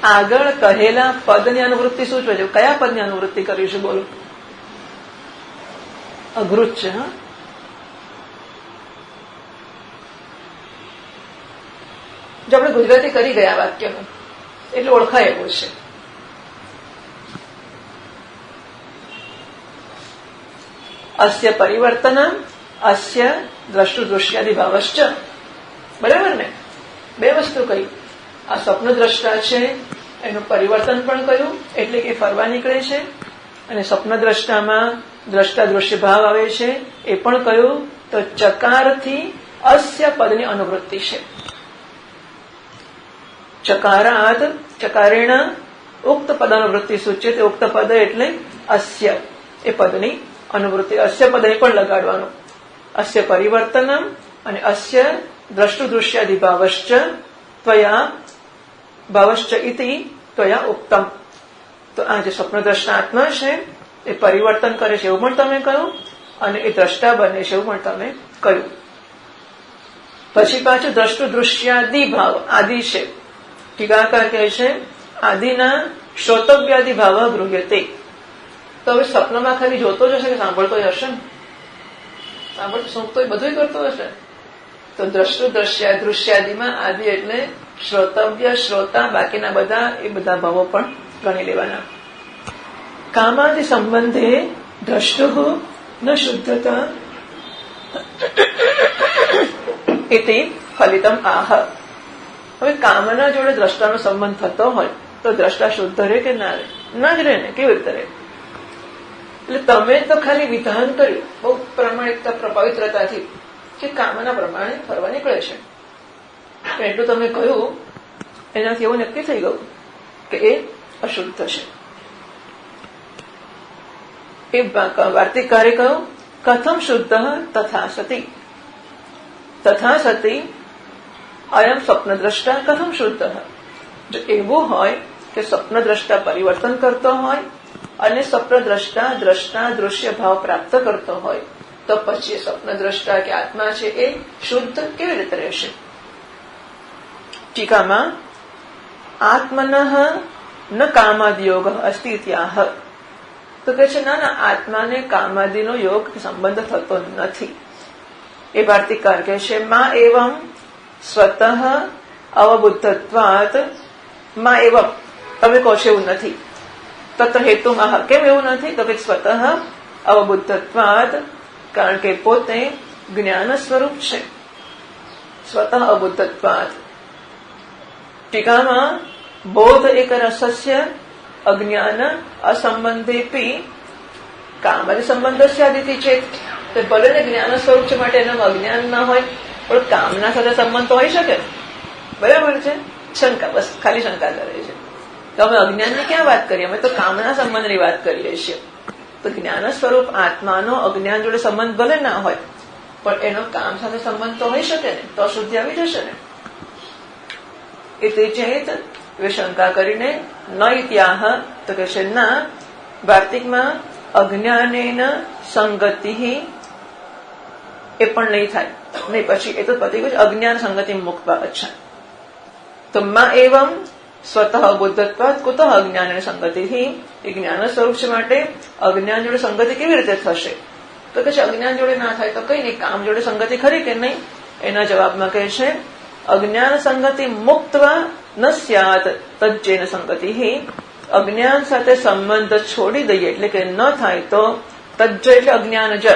આગળ કહેલા પદની અનુવૃત્તિ સૂચવે છે. કયા પદની અનુવૃત્તિ કરી છે? બોલો. અઘરું જ છે. હા, જો આપણે ગુજરાતી કરી ગયા વાક્યનું એટલે ઓળખાય એવું છે. અસ્ય પરિવર્તન અસ્ય દ્રષ્ટુ દૃશ્યાદિભાવશ્ચ. બરાબર ને? બે વસ્તુ કહી. આ સ્વપ્ન દ્રષ્ટા છે એનું પરિવર્તન પણ કહ્યું, એટલે કે ફરવા નીકળે છે, અને સ્વપ્ન દ્રષ્ટામાં દ્રષ્ટા દૃશ્ય ભાવ આવે છે એ પણ કહ્યું. તો ચકારથી અસ્ય પદની અનુવૃત્તિ છે. ચકારાદ ચકારેણ ઉક્ત પદાનુવૃત્તિ સૂચિત. ઉક્ત પદ એટલે અસ્ય એ પદની અનુવૃત્તિ. અસ્ય પદ અહીં પણ લગાડવાનું. અસ્ય પરિવર્તનમ અને અસ્ય દ્રષ્ટુ દૃશ્યાદિભાવશ્ચ ત્વયા ભાવશ્ચ ઇતિ ત્વયા ઉક્તમ. તો આ જે સ્વપ્નદ્રષ્ટા આત્મા છે એ પરિવર્તન કરે છે એવું પણ તમે કહ્યું, અને એ દ્રષ્ટા બને છે એવું પણ તમે કહ્યું. પછી પાછું દ્રષ્ટુ દૃશ્યાદિભાવ આદિ છે. ટીકાકાર કહે છે આદિના શ્રોતવ્યાદિભાવ ગૃહ્યતે. તો હવે સ્વપ્નમાં ખાલી જોતો જ હશે કે સાંભળતો જ હશે ને? સાંભળતો સૂંઘતો બધું કરતો હશે. તો દ્રષ્ટુ દૃશ્યાદિમાં આદિ એટલે શ્રોતવ્ય, શ્રોતા, બાકીના બધા એ બધા ભાવો પણ ગણી લેવાના. કામાદિ સંબંધે દ્રષ્ટુ ન શુદ્ધતા ઇતિ ફલિતમ આહ. હવે કામના જોડે દ્રષ્ટાનો સંબંધ થતો હોય તો દ્રષ્ટા શુદ્ધ રહે કે ના રહે? ના જ રહે ને. કેવી રીતે રહે? એટલે તમે તો ખાલી વિધાન કર્યું બહુ પ્રમાણિકતા પવિત્રતાથી કે કામના પ્રમાણે ફરવા નીકળે છે, એટલું તમે કહ્યું, એનાથી એવું નક્કી થઈ ગયું કે એ અશુદ્ધ છે. એ વાર્તિકકારે કહ્યું કથમ શુદ્ધ તથા સતી. તથા સતી અયમ સ્વપ્નદ્રષ્ટા કથમ શુદ્ધ. જો એવું હોય કે સ્વપ્નદ્રષ્ટા પરિવર્તન કરતો હોય અને સ્વપ્નદ્રષ્ટા દ્રષ્ટા દૃશ્ય ભાવ પ્રાપ્ત કરતો હોય તો પછી સ્વપ્નદ્રષ્ટા કે આત્મા છે એ શુદ્ધ કેવી રીતે રહેશે? ટીકામાં આત્મન ન કામાદિ યોગ અસ્તિ ત્યાહ. તો કે છે ના ના, આત્માને કામાદિનો યોગ સંબંધ થતો નથી. એ વાર્તિકકાર કહે છે મા એવમ સ્વતઃ અવબુદ્ધત્વાત. મા એવમ, તમે કહો છો એવું નથી. તત્ર હેતુમાં કેમ એવું નથી? તો કે સ્વતઃ અવબુદ્ધત્વાદ, કારણ કે પોતે જ્ઞાન સ્વરૂપ છે. સ્વતઃ અબુદ્ધત્વાદ. ટીકામાં બોધ એક રસસ્ય અજ્ઞાન અસંબંધેપી કામની સંબંધસ્ય આદિતિ છે. તો ભલે ને જ્ઞાન સ્વરૂપ છે માટે એનામાં અજ્ઞાન ના હોય, પણ કામના સાથે સંબંધ તો હોઈ શકે. બરાબર છે? શંકા, બસ ખાલી શંકા કરે છે. તો અમે અજ્ઞાનની ક્યાં વાત કરીએ? અમે તો કામના સંબંધની વાત કરીએ છીએ. તો જ્ઞાન સ્વરૂપ આત્માનો અજ્ઞાન જોડે સંબંધ ભલે ના હોય, પણ એનો કામ સાથે સંબંધ તો હોઈ શકે ને, તો શુદ્ધિ આવી જશે ને. એટલે ચેત શંકા કરીને ન ઇત્યાહ, તો કે છે ના, વાર્તિકમાં અજ્ઞાનેન સંગતિ એ પણ નહીં થાય. નહીં, પછી એ તો પતિ ગયું અજ્ઞાન સંગતિ મુક્ત. અચ્છા, તો માં એવમ સ્વતઃ બુદ્ધત્વાદ કુતઃ અજ્ઞાન સંગતિ, એ જ્ઞાન સ્વરૂપ છે માટે અજ્ઞાન જોડે સંગતિ કેવી રીતે થશે? તો કે અજ્ઞાન જોડે ના થાય તો કઈ નહીં, કામ જોડે સંગતિ ખરી કે નહીં? એના જવાબમાં કહે છે અજ્ઞાન સંગતિ મુક્તવા ન સ્યાત તજ્જેન સંગતિ. અજ્ઞાન સાથે સંબંધ છોડી દઈએ એટલે કે ન થાય તો તજ્જ એટલે અજ્ઞાન જ,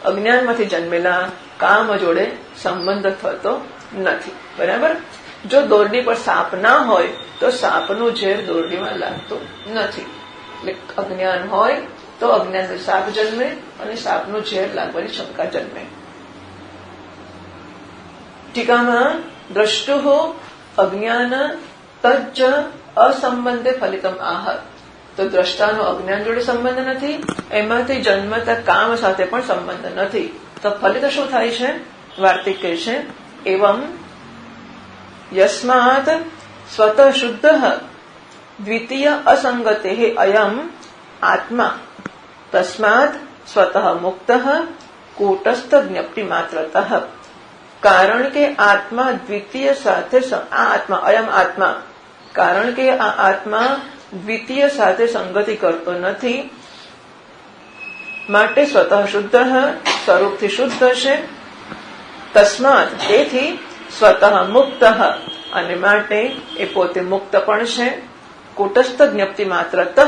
અજ્ઞાનમાંથી જન્મેલા કામ જોડે સંબંધ થતો નથી. બરાબર? જો દોરડી પર સાપ ના હોય તો સાપનું ઝેર દોરડીમાં લાગતું નથી. એટલે અજ્ઞાન હોય તો અજ્ઞાન સાપ જન્મે અને સાપનું ઝેર લાગવાની શંકા જન્મે. ટીકામાં દ્રષ્ટુ અજ્ઞાન તજ્જ અસંબંધે ફલિતમ આહ. તો દ્રષ્ટાનો અજ્ઞાન જોડે સંબંધ નથી, એમાંથી જન્મતા કામ સાથે પણ સંબંધ નથી. તો ફલિત શું થાય છે? વાર્તિક કહે છે એવમ યસ્માત સ્વતઃ શુદ્ધ દ્વિતીય અસંગતે અયમ આત્મા તસ્માત સ્વતઃ મુક્ત કૂટસ્થ જ્ઞપ્તિ માત્રતઃ. કારણ કે આત્મા દ્વિતીય સાથે, આ આત્મા અયમ આત્મા, કારણ કે આ આત્મા દ્વિતીય સાથે સંગતિ કરતો નથી માટે સ્વતઃ શુદ્ધ, સ્વરૂપથી શુદ્ધ છે. તસ્માત તેથી સ્વતઃ મુક્ત, અને માટે એ પોતે મુક્ત પણ છે. કૂટસ્થ જ્ઞપ્તિ માત્રતઃ,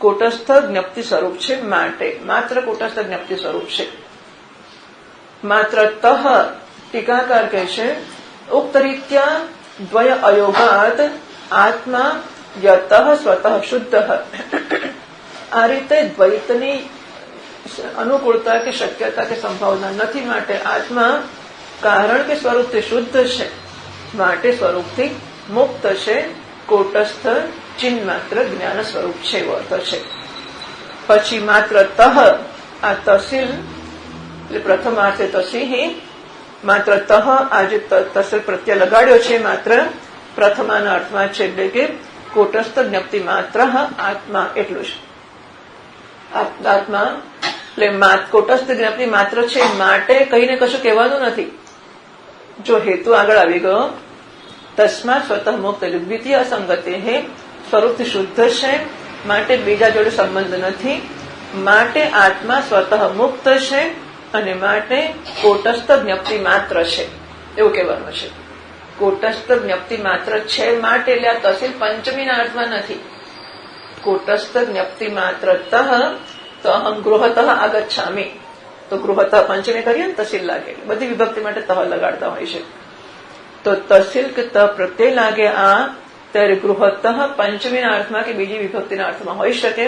કૂટસ્થ જ્ઞપ્તિ સ્વરૂપ છે માટે, માત્ર કૂટસ્થ જ્ઞપ્તિ સ્વરૂપ છે. માત્રતઃ ટીકાકાર કહે છે ઉક્ત રીત્યા દ્વય અયોગાત આત્મા યતઃ સ્વતઃ શુદ્ધ. આ રીતે દ્વૈતની અનુકૂળતા કે શક્યતા કે સંભાવના નથી માટે આત્મા કારણ કે સ્વરૂપથી શુદ્ધ છે માટે સ્વરૂપથી મુક્ત છે. કોટસ્થ ચિન્હ માત્ર જ્ઞાન સ્વરૂપ છે એવો અર્થ છે. પછી માત્ર તહ, આ તહસીલ એટલે પ્રથમ અર્થે તસિંહ, માત્ર તહ આ જે તસિલ પ્રત્યય લગાડ્યો છે માત્ર પ્રથમાના અર્થમાં છે, એટલે કે કોટસ્થ જ્ઞપ્તિ માત્ર આત્મા એટલું છે. આત્મા એટલે કોટસ્થ જ્ઞપ્તિ માત્ર છે માટે કહીને કશું કહેવાનું નથી. જો હેતુ આગળ આવી ગયો તસ્માત સ્વતઃ મુક્ત, દ્વિતીય અસંગતે હે સ્વરૂપથી શુદ્ધ છે માટે બીજા જોડે સંબંધ નથી, માટે આત્મા સ્વતઃ મુક્ત છે અને માટે કોટસ્થ જ્ઞપ્તિ માત્ર છે એવું કહેવાનું છે. કોટસ્થ જ્ઞપ્તિ માત્ર છે માટે, એટલે આ તહસીલ પંચમીના અર્થમાં નથી. કોટસ્થ જ્ઞપ્તિ માત્ર તો અહમ ગૃહતઃ આગચ્છામી, તો ગૃહતઃ પંચમી કરીએ ને તહસીલ લાગે, બધી વિભક્તિ માટે તહ લગાડતા હોય છે. તો તહસીલ કે ત પ્રત્યય લાગે આ, ત્યારે ગૃહતઃ પંચમીના અર્થમાં કે બીજી વિભક્તિના અર્થમાં હોઈ શકે,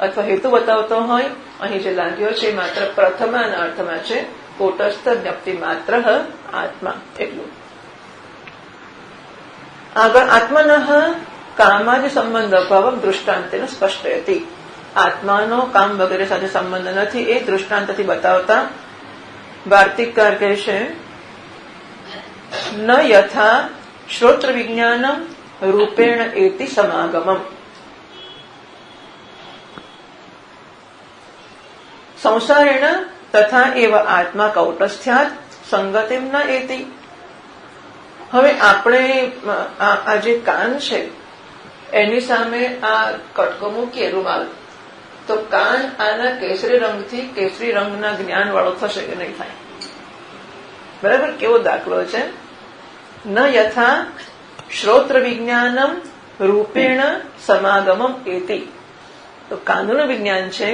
અથવા હેતુ બતાવતો હોય. અહીં જે લાગ્યો છે માત્ર પ્રથમાના અર્થમાં છે, કોટસ્થ જ્ઞપ્તિ માત્ર આત્મા એટલું. આગળ આત્મનઃ કામાદિ સંબંધ અભાવ દૃષ્ટાંતેન સ્પષ્ટયતિ. આત્માનો કામ વગેરે સાથે સંબંધ નથી એ દૃષ્ટાંતથી બતાવતા વાર્તિકકાર કહે છે ન યથા શ્રોત્ર વિજ્ઞાનમ રૂપેણ એતિ સમાગમમ. સંસારેણ તથા એવ આત્મા કૌટસ્થ્યાત સંગતિમ ન એતિ. હવે આપણે આ જે કાન છે એની સામે આ કટકો મૂકીએ રૂમાલ, તો કાન આના કેસરી રંગથી કેસરી રંગના જ્ઞાન વાળો થશે કે નહીં થાય? બરાબર? કેવો દાખલો છે. ન યથા શ્રોત્ર વિજ્ઞાનમ રૂપેણ સમાગમમ એતિ. તો કાનનું વિજ્ઞાન છે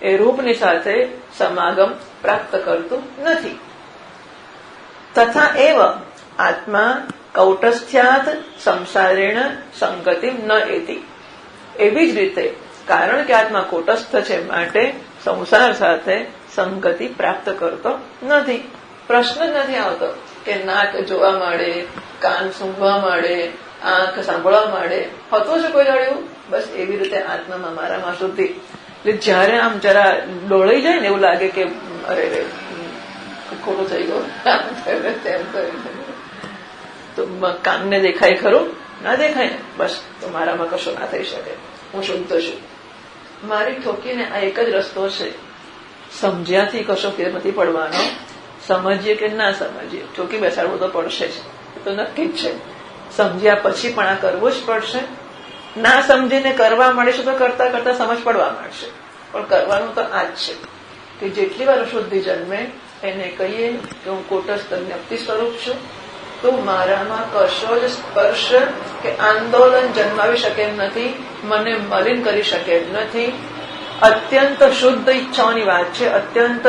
એ રૂપની સાથે સમાગમ પ્રાપ્ત કરતું નથી. તથા એવ આત્મા કૌટસ્થ્યાત સંસારેણ સંગતિ ન એતિ. એવી જ રીતે કારણ કે આત્મા કૌટસ્થ છે માટે સંસાર સાથે સંગતિ પ્રાપ્ત કરતો નથી. પ્રશ્ન જ નથી આવતો કે નાક જોવા મળે, કાન સૂંઘવા મળે, આંખ સાંભળવા મળે. હતું છે કોઈ જાણ્યું? બસ એવી રીતે આત્મામાં મારામાં શુદ્ધિ. એટલે જયારે આમ જરા ડોળાઈ જાય ને એવું લાગે કે અરે રે ખોટું થઈ ગયું, તેમ તો કાનને દેખાય ખરું? ના દેખાય ને, બસ તો મારામાં કશું ના થઈ શકે, હું શુદ્ધ છું. મારી ઠોકીને આ એક જ રસ્તો છે, સમજ્યાથી કશો ફેર નથી પડવાનો. સમજીએ કે ના સમજીએ, ઠોકી બેસાડવું તો પડશે જ, તો નક્કી જ છે. સમજ્યા પછી પણ આ કરવું જ પડશે. ના સમજીને કરવા માંડીશું તો કરતા કરતા સમજ પડવા માંડશે. પણ કરવાનું તો આ જ છે કે જેટલી વાર શુદ્ધિ જન્મે એને કહીએ કે હું કુટસ્થ જ્ઞપ્તિ સ્વરૂપ છું, તો મારામાં કશો જ સ્પર્શ કે આંદોલન જન્માવી શકે એમ નથી, મને મલિન કરી શકે એમ નથી. અત્યંત શુદ્ધ ઈચ્છાઓની વાત છે, અત્યંત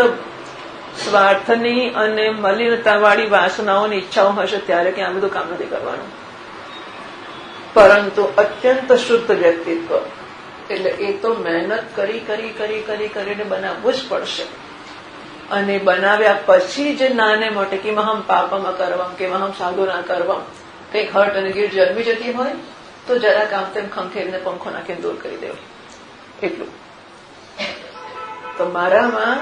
સ્વાર્થની અને મલિનતાવાળી વાસનાઓની ઈચ્છાઓ હશે ત્યારે કે આ બધું કામ નથી કરવાનું. પરંતુ અત્યંત શુદ્ધ વ્યક્તિત્વ એટલે એ તો મહેનત કરી કરી કરી કરી કરીને બનાવવું જ પડશે. અને બનાવ્યા પછી જ નાને મોટે કે મહમ પાપમ કરવમ કે મહમ સાધુના કરવમ કંઈક હર્ટ અને ગીટ જન્મી જતી હોય તો જરા કામ તેમ ખંખેરીને પંખો નાખીને દૂર કરી દેવું, એટલું. તો મારામાં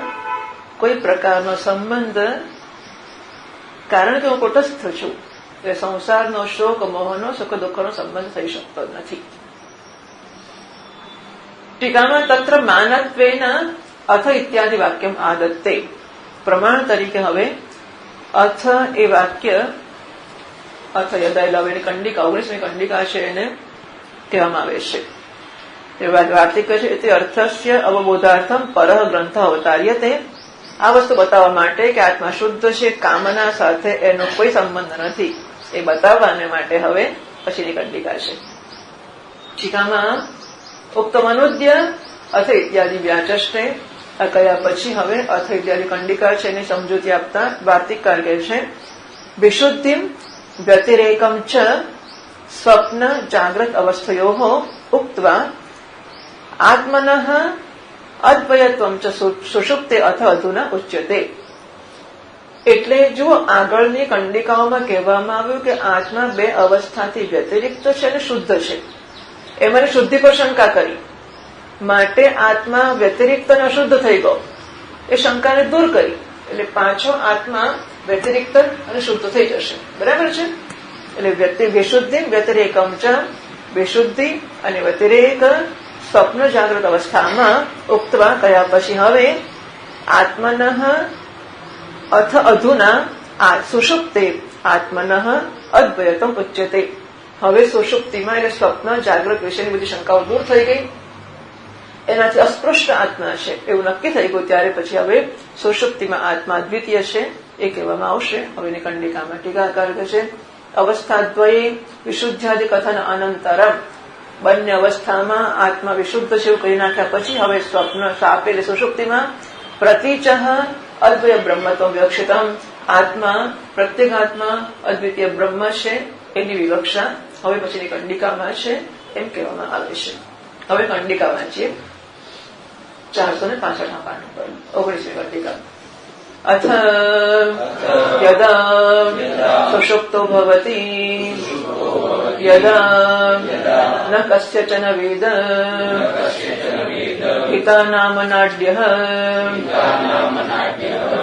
કોઈ પ્રકારનો સંબંધ, કારણ કે હું કુટસ્થ છું એટલે સંસારનો શોક મોહનો સુખ દુઃખનો સંબંધ થઈ શકતો નથી. ટીકામાં તત્ર માનત્વેન અથ ઇત્યાદિ વાક્યમ આદત્તે. પ્રમાણ તરીકે હવે અથ એ વાક્ય, અથ યદાયલાવેની કંડિકા 19મી કંડિકા છે એને કહેવામાં આવે છે. એ વાર્તિક છે તે અર્થસ્ય અવબોધાર્થમ પરઃ ગ્રંથ અવતાર્યતે. આ વસ્તુ બતાવવા માટે કે આત્મા શુદ્ધ છે, કામના સાથે એનો કોઈ સંબંધ નથી, એ બતાવવાને માટે હવે પછીની કંડિકા છે. ટીકામાં ઉક્તમનુદ્ય અથ ઇત્યાદિ વ્યાચષ્ટે. આ કયા પછી હવે અથ ઇત્યાદિ કંડિકા છે એની સમજૂતી આપતા વાર્તિકકાર કહે છે વિશુદ્ધિમ વ્યતિરેકમ ચ સ્વપ્ન જાગ્રત અવસ્થયોઃ ઉક્ત્વા આત્મનઃ અદ્વયત્વમ ચ સુષુપ્તે અથ અધુના ઉચ્યતે. એટલે જો આગળની કંડિકાઓમાં કહેવામાં આવ્યું કે આત્મા બે અવસ્થાથી વ્યતિરિક્ત છે અને શુદ્ધ છે, એમાં શુદ્ધિ પર શંકા કરી માટે આત્મા વ્યતિરિક્ત અને અશુદ્ધ થઈ ગયો, એ શંકાને દૂર કરી એટલે પાછો આત્મા વ્યતિરિક્ત અને શુદ્ધ થઈ જશે. બરાબર છે? એટલે વિશુદ્ધિ વ્યતિરેકમ ચ, વિશુદ્ધિ અને વ્યતિરેક સ્વપ્ન જાગૃત અવસ્થામાં ઉક્તવા કયા પછી હવે આત્મનઃ અથ અધુના સુષુપ્તે આત્મનઃ અદ્વયતમ ઉચ્યતે. હવે સુષુપ્તિમાં એટલે સ્વપ્ન જાગૃત વિશેની બધી શંકાઓ દૂર થઈ ગઈ, એનાથી અસ્પૃષ્ટ આત્મા છે એવું નક્કી થઈ ગયું. ત્યારે પછી હવે સુષુપ્તિમાં આત્મા દ્વિતીય છે એ કહેવામાં આવશે. હવેની કંડિકામાં ટીકાકાર છે અવસ્થાદ્વયે વિશુદ્ધાદિ કથન અનંતરમ. બંને અવસ્થામાં આત્મા વિશુદ્ધ છે એવું કહી નાખ્યા પછી હવે સ્વપ્ન આપેલી સુષુપ્તિમાં પ્રતિચઃ અદ્વય બ્રહ્મત્વ વિવક્ષિતમ. આત્મા પ્રત્યેક આત્મા અદ્વિતીય બ્રહ્મ છે એની વિવક્ષા હવે પછીની કંડિકામાં છે એમ કહેવામાં આવે છે. હવે કંડિકા વાંચીએ 465 પાન પર 19મી કંડિકા. અથ યદા સુષુપ્તો ભવતિ યદા ન કસ્યચન વેદ પિતા નામ નાડ્યઃ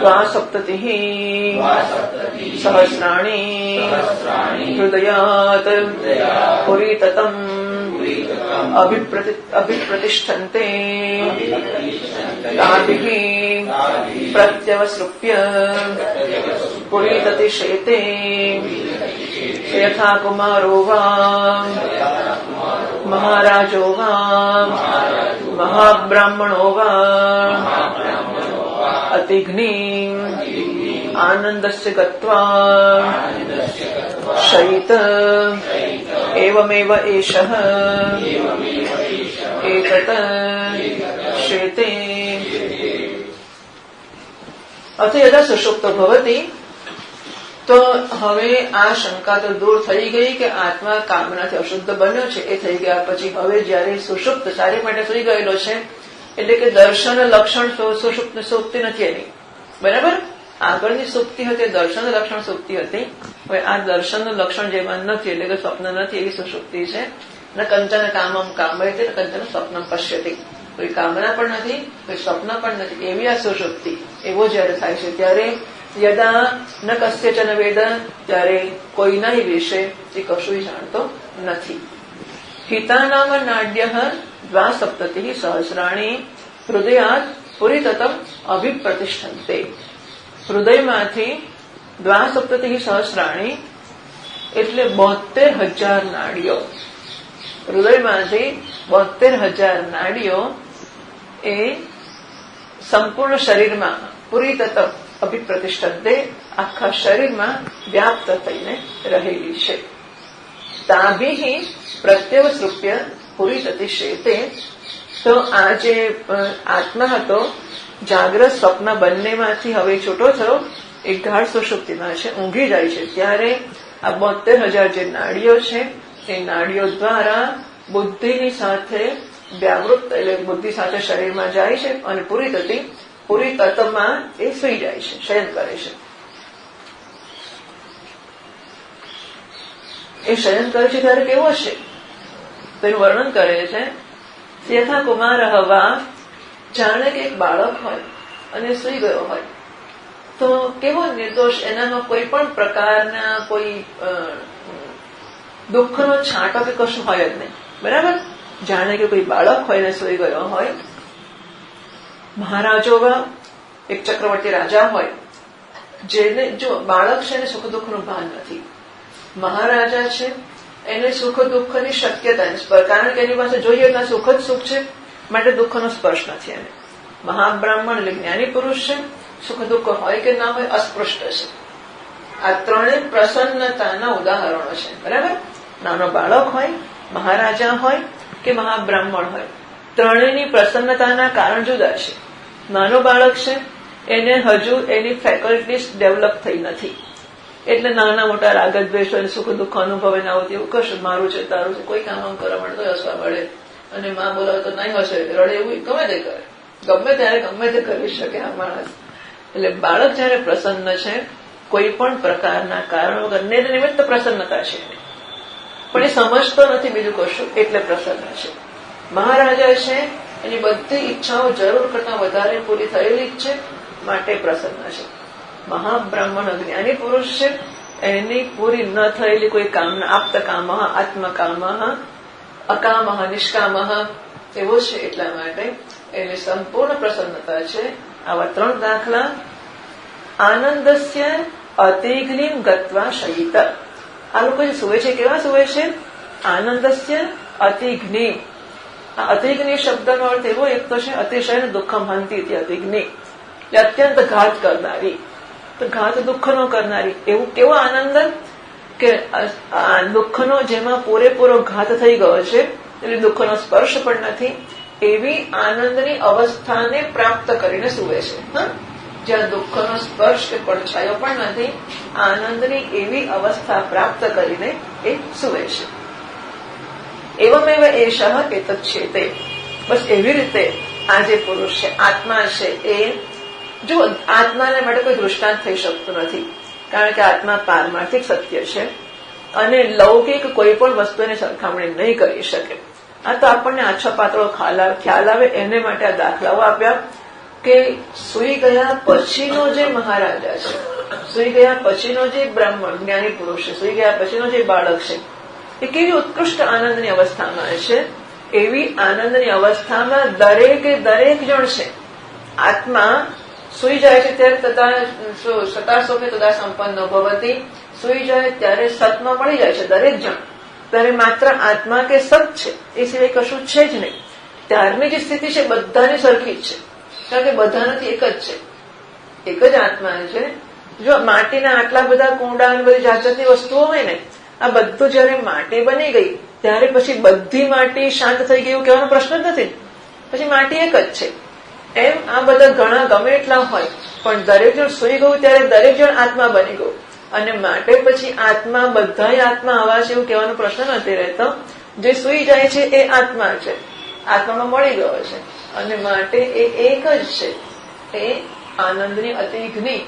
દ્વાસપ્તતિઃ સહસ્રાણી હૃદયાત પુરીતતમ અભિપ્રતિષ્ઠન્તે તાભિઃ પ્રત્યવસૃપ્ય પુરીતતિશેતે યથા કુમારો વા મહારાજો વા મહાબ્રાહ્મણો વા અતિઘ્નિ આનંદસ્ય ગત્વા શયિત एवमेव एषः एतत् श्वेते अथ यदा सुषुप्तो भवति तो હવે આ શંકા તો દૂર થઈ ગઈ કે આત્મા કામનાથી અશુદ્ધ બન્યો છે એ થઈ ગયા પછી હવે જયારે સુષુપ્ત સારી માટે સુઈ ગયેલો છે એટલે કે દર્શન લક્ષણ સુપ્તિ નથી એની બરાબર આગળની સુપ્તિ હતી દર્શન લક્ષણ સુપ્તિ હતી હવે આ દર્શનનું લક્ષણ જેમાં નથી એટલે કે સ્વપ્ન નથી એવી સુષુપ્તિ છે ન કંચન કામમ કામયતે ન કંચન સ્વપ્નમ પશ્યતિ કોઈ કામના પણ નથી કોઈ સ્વપ્ન પણ નથી એવી આ સુષુપ્તિ એવો જયારે થાય છે ત્યારે યદા ન કસ્યચન વેદ ત્યારે કોઈના વિશે એ કશું જાણતો નથી હિતાનામ નાડ્ય દ્વાસપ્તતિ સહસ્રાણી હૃદયાત પુરીતતમ અભિપ્રતિષ્ઠન્તે હૃદયમાંથી દ્વાસપ્તતિ સહસ્રાણી એટલે 72,000 નાડીઓ હૃદયમાંથી 72,000 નાડીઓ એ સંપૂર્ણ શરીરમાં પુરીતતમ અભિપ્રતિષ્ઠન્તે આખા શરીરમાં વ્યાપ્ત થઈને રહેલી છે તાભિ પ્રત્યવસૃપ્ય પુરીતતિ શેતે તો આ જે આત્મા હતો જાગ્રત સ્વપ્ન બંનેમાંથી હવે છૂટો થયો એક ગાઢ સુષુપ્તિમાં છે ઊંઘી જાય છે ત્યારે આ 72,000 જે નાડીઓ છે એ નાડીઓ દ્વારા બુદ્ધિની સાથે વ્યાવૃત એટલે બુદ્ધિ સાથે શરીરમાં જાય છે અને પૂરી તત્વમાં એ સુઈ જાય છે શયન કરે છે એ શયન કરે છે ત્યારે કેવો છે તેનું વર્ણન કરે છે યથા કુમાર હવા જાણે કે એક બાળક હોય અને સુઈ ગયો હોય તો કેવો નિર્દોષ એનામાં કોઈ પણ પ્રકારના કોઈ દુઃખનો છાંટો કે કશું હોય જ નહીં બરાબર જાણે કે કોઈ બાળક હોય ને સુઈ ગયો હોય મહારાજો એક ચક્રવર્તી રાજા હોય જેને જો બાળક છે એને સુખ દુઃખનું ભાન નથી મહારાજા છે એને સુખ દુઃખની શક્યતા કારણ કે એની પાસે જોઈએ એટલા સુખ જ સુખ છે માટે દુઃખનો સ્પર્શ નથી એને મહાબ્રાહ્મણ એટલે જ્ઞાની પુરુષ છે સુખ દુઃખ હોય કે ના હોય અસ્પૃષ્ટ છે આ ત્રણેય પ્રસન્નતાના ઉદાહરણો છે બરાબર નાનો બાળક હોય મહારાજા હોય કે મહાબ્રાહ્મણ હોય ત્રણેયની પ્રસન્નતાના કારણ જુદા છે નાનો બાળક છે એને હજુ એની ફેકલ્ટીઝ ડેવલપ થઈ નથી એટલે નાના મોટા રાગ દ્વેષ અને સુખ દુઃખ અનુભવે ના આવતી એવું કશું મારું છે તારું છે કોઈ કામ કરવા મળે તો હસવા મળે અને માં બોલાવે તો નહીં હસે રડે એવું ગમે તે કરે ગમે ત્યારે ગમે તે કરી શકે આ માણસ એટલે બાળક જયારે પ્રસન્ન છે કોઈ પણ પ્રકારના કારણ વગર નિમિત્ત પ્રસન્નતા છે પણ એ સમજતો નથી બીજું કશું એટલે પ્રસન્ન છે મહારાજા છે એની બધી ઈચ્છાઓ જરૂર કરતા વધારે પૂરી થયેલી જ છે માટે પ્રસન્ન છે મહાબ્રાહ્મણ જ્ઞાની પુરુષ છે એની પૂરી ન થયેલી કોઈ કામના આપ્તકામ આત્મકામ અકામ નિષ્કામ એવો છે એટલા માટે એની સંપૂર્ણ પ્રસન્નતા છે આવા ત્રણ દાખલા આનંદસ્ય અતિગ્નિમ ગત્વા શયિત આ લોકો જે સુવે છે કેવા સુવે છે આનંદસ્ય અતિગ્નિ આ અતિગ્નિ શબ્દનો અર્થ એવો એક તો છે અતિશય દુઃખમ હંતી અતિગ્નિ એટલે અત્યંત ઘાત કરનારી તો ઘાત દુઃખનો કરનારી એવું કેવો આનંદ કે દુઃખનો જેમાં પૂરેપૂરો ઘાત થઈ ગયો છે એટલે દુઃખનો સ્પર્શ પણ નથી એવી આનંદની અવસ્થાને પ્રાપ્ત કરીને સુવે છે જ્યાં દુઃખનો સ્પર્શ કે પડછાયો પણ નથી આનંદની એવી અવસ્થા પ્રાપ્ત કરીને એ સુવે છે એવમેવ એષઃ એતત છે બસ એવી રીતે આ જે પુરુષ છે આત્મા છે એ જો આત્માને માટે કોઈ દૃષ્ટાંત થઈ શકતું નથી કારણ કે આત્મા પારમાર્થિક સત્ય છે અને લૌકિક કોઈ પણ વસ્તુની સરખામણી નહીં કરી શકે આ તો આપણને આછો પાતળો ખ્યાલ આવે એને માટે આ દાખલાઓ આપ્યા કે સુઈ ગયા પછીનો જે મહારાજા છે સુઈ ગયા પછીનો જે બ્રાહ્મણ જ્ઞાની પુરુષ છે સુઈ ગયા પછીનો જે બાળક છે એ કેવી ઉત્કૃષ્ટ આનંદની અવસ્થામાં છે એવી આનંદની અવસ્થામાં દરેકે દરેક જણ છે આત્મા સુઈ જાય છે ત્યારે સતાસોકે તદા સંપન્ન ભવતી સુઈ જાય ત્યારે સતમાં મળી જાય છે દરેક જણ ત્યારે માત્ર આત્મા કે સત છે એ સિવાય કશું છે જ નહીં ત્યારની જે સ્થિતિ છે બધાની સરખી જ છે કારણ કે બધાનાથી એક જ છે એક જ આત્મા છે જો માટીના આટલા બધા કુંડા બધી જાત જાતની વસ્તુઓ હોય ને આ બધું જયારે માટી બની ગઈ ત્યારે પછી બધી માટી શાંત થઈ ગઈ એવું કહેવાનો પ્રશ્ન જ નથી. પછી માટી એક જ છે. એમ આ બધા ઘણા ગમે એટલા હોય, પણ દરેક જણ સુઈ ગયું ત્યારે દરેક જણ આત્મા બની ગયું. અને માટે પછી આત્મા બધાય આત્મા આવા છે એવું કહેવાનો પ્રશ્ન નથી રહેતો. જે સુઈ જાય છે એ આત્મા છે, આત્મામાં મળી ગયો છે, અને માટે એ એક જ છે. એ આનંદની અતિઘ્ની,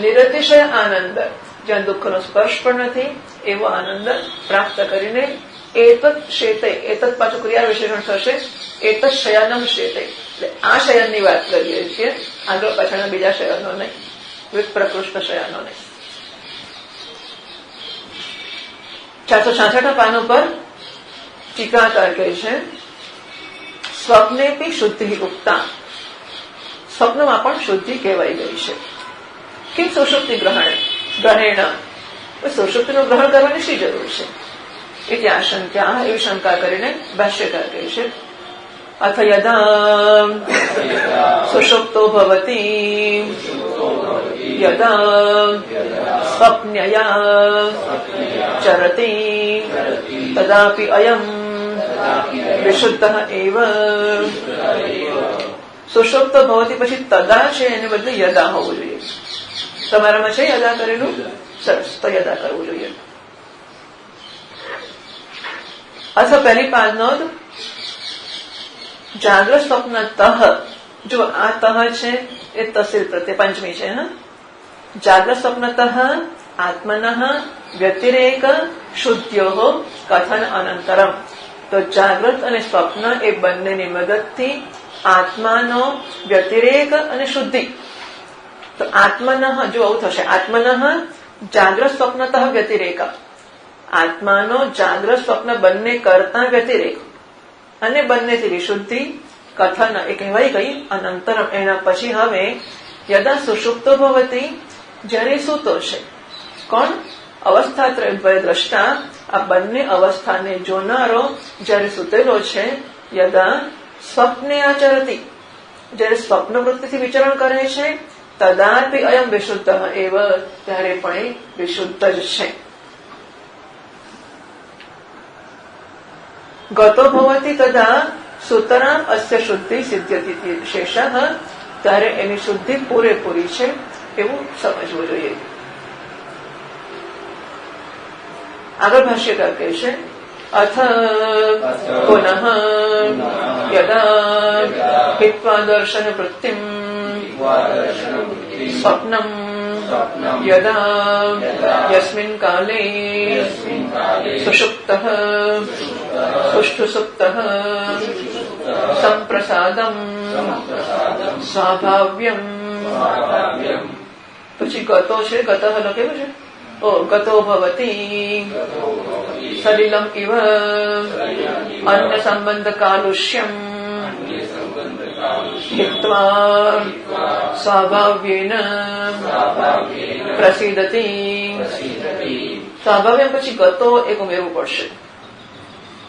નિરતિશય આનંદ, જ્યાં દુઃખનો સ્પર્શ પણ નથી એવો આનંદ પ્રાપ્ત કરીને એતત શેતે, એતત પાછું ક્રિયા વિશેષણ થશે, એતત શયનમ શેતે. એટલે આ શયનની વાત કરીએ છીએ, આગળ પાછળના બીજા શયનો નહીં, વિપ્રકૃષ્ટ શયનો નહીં. 466 પાન ઉપર ટીકાકાર કહે છે, સ્વપ્નેપી શુદ્ધિ ઉક્તા, સ્વપ્નમાં પણ શુદ્ધિ કહેવાઈ ગઈ છે. કેમ સુષુપ્તિ ગ્રહેણ, સુષુપ્તિનું ગ્રહણ કરવાની શી જરૂર છે? એટલે આશંકા, એવી શંકા કરીને ભાષ્યકાર કહે છે, અથ યદા સુષુપ્તો ભવતી યદા સ્વપ્નયા ચરતી તદાપી અયમ વિશુદ્ધ એવ. સુષુપ્ત ભવતી પછી તદા છે, એને બદલે યદા હોવું જોઈએ. તમારામાં છે યદા કરેલું? સરસ, તો યદા કરવું જોઈએ. અથવા પહેલી પાદ નોંધ, જાગ્રત સ્વપ્ન તહ, જો આ તહ છે એ તસીલ પ્રત્યે પંચમી છે. જાગ્રત સ્વપ્ન તહ આત્મનઃ વ્યતિરેક શુદ્ધ્યો કથન અનંતરમ. તો જાગ્રત અને સ્વપ્ન એ બંનેની મદદથી આત્માનો વ્યતિરેક અને શુદ્ધિ. તો આત્મનઃ, જો આવું થશે, આત્મનઃ જાગ્રત સ્વપ્નતઃ વ્યતિરેક, આત્માનો જાગ્રત સ્વપ્ન બંને કરતા વ્યતિરેક અને બંનેથી વિશુદ્ધિ કથન એ કહેવાય ગઈ અનંતરમ. એના પછી હવે યદા સુષુપ્તો ભવતી, જ્યારે સૂતો છે. કોણ? અવસ્થાત્રય દ્રષ્ટા, આ બંને અવસ્થાને જોનારો જ્યારે સૂતેલો છે. યદા સ્વપ્ને આચરતી, જ્યારે સ્વપ્ન વૃત્તિથી વિચરણ કરે છે. તદાપી અયમ વિશુદ્ધ એવ, ત્યારે પણ એ વિશુદ્ધ જ છે. ગતો ભવતી તદા સુતરામ અસ્ય શુદ્ધિ સિદ્ધ્યતિ શેષ, ત્યારે એની શુદ્ધિ પૂરેપૂરી છે એવું સમજવું જોઈએ. આગળ ભાષ્યકાર કહે છે, અથ પુનઃ યદા હિત્વા દર્શન વૃત્તિમ સ્વપ્નમ યદા યસ્મિન કાલે સુષુપ્તઃ સુષ્ઠુસુપ્તઃ સંપ્રસાદમ સ્વાભાવ્યમ. પછી ગતો છે, ગતઃ લખેલું છે. ગતો ભવતી સલિલમ ઇવ અન્ન સંબંધ કાલુષ્યમ હિત્વા સ્વાભાવ્યેન પ્રસિદ્ધતી. સ્વાભાવ્યમ પછી ગતો એક ઉમેરવું પડશે.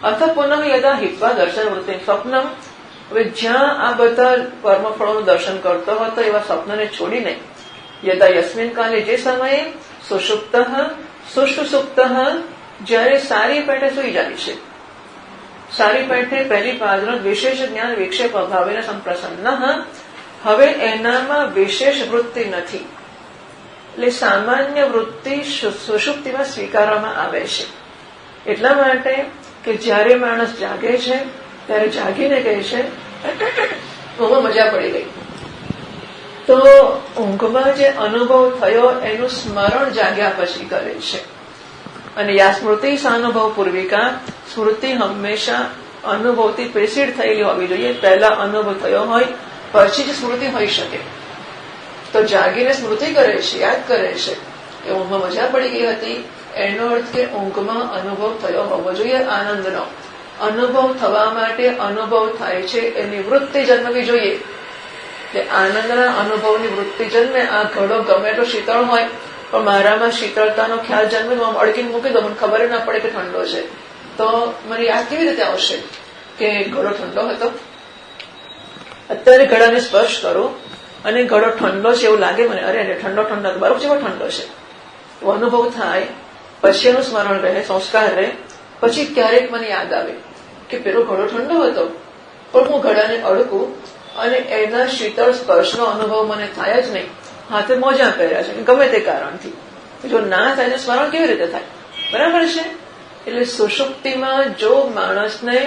અથ પુનઃ યદા હિત્વા દર્શન વૃત્તિ સ્વપ્નમ. હવે જ્યાં આ બધા કર્મફળોનું દર્શન કરતો હતો એવા સ્વપ્નને છોડીને યદા યસ્મિન કાલે, જે સમયે સુષુપ્ત સુષ્ઠુસુપ્ત, જયારે સારી પેઠે સુઈ જાય છે. સારી પેઠે પહેલી પાદનો વિશેષ જ્ઞાન વિક્ષેપ અભાવેના સંપ્રસન્ન. હવે એનામાં વિશેષ વૃત્તિ નથી, એટલે સામાન્ય વૃત્તિ સુષુપ્તિમાં સ્વીકારવામાં આવે છે. એટલા માટે કે જયારે માણસ જાગે છે ત્યારે જાગીને કહે છે ઊંઘમાં મજા પડી ગઈ. તો ઊંઘમાં જે અનુભવ થયો એનું સ્મરણ જાગ્યા પછી કરે છે. અને યા સ્મૃતિ સાનુભવ પૂર્વિકા, સ્મૃતિ હંમેશા અનુભવથી પ્રેસિડ થયેલી હોવી જોઈએ. પહેલા અનુભવ થયો હોય પછી જ સ્મૃતિ હોઈ શકે. તો જાગીને સ્મૃતિ કરે છે, યાદ કરે છે કે ઊંઘમાં મજા પડી ગઈ હતી. એનો અર્થ કે ઊંઘમાં અનુભવ થયો હોવો જોઈએ. આનંદનો અનુભવ થવા માટે અનુભવ થાય છે એની વૃત્તિ જન્મવી જોઈએ. આનંદના અનુભવની વૃત્તિ જન્મે. આ ઘડો ગમે તો શીતળ હોય, પણ મારામાં શીતળતાનો ખ્યાલ જન્મે, હું આમ અડકીને મૂકી દઉં, મને ખબર ના પડે કે ઠંડો છે, તો મને યાદ કેવી રીતે આવશે કે ઘડો ઠંડો હતો? અત્યારે ઘડાને સ્પર્શ કરું અને ઘડો ઠંડો છે એવું લાગે મને, અરે ઠંડો ઠંડો બરફ જેવો ઠંડો છે, એવો અનુભવ થાય. પછી એનું સ્મરણ રહે, સંસ્કાર રહે, પછી ક્યારેક મને યાદ આવે કે પેલો ઘડો ઠંડો હતો, પણ હું ઘડાને અડકું અને એના શીતળ સ્પર્શનો અનુભવ મને થાય જ નહીં. હાથે મોજા પહેર્યા છે ગમે તે કારણથી, જો ના થાય તો સ્મરણ કેવી રીતે થાય? બરાબર છે. એટલે સુષુપ્તિમાં જો માણસને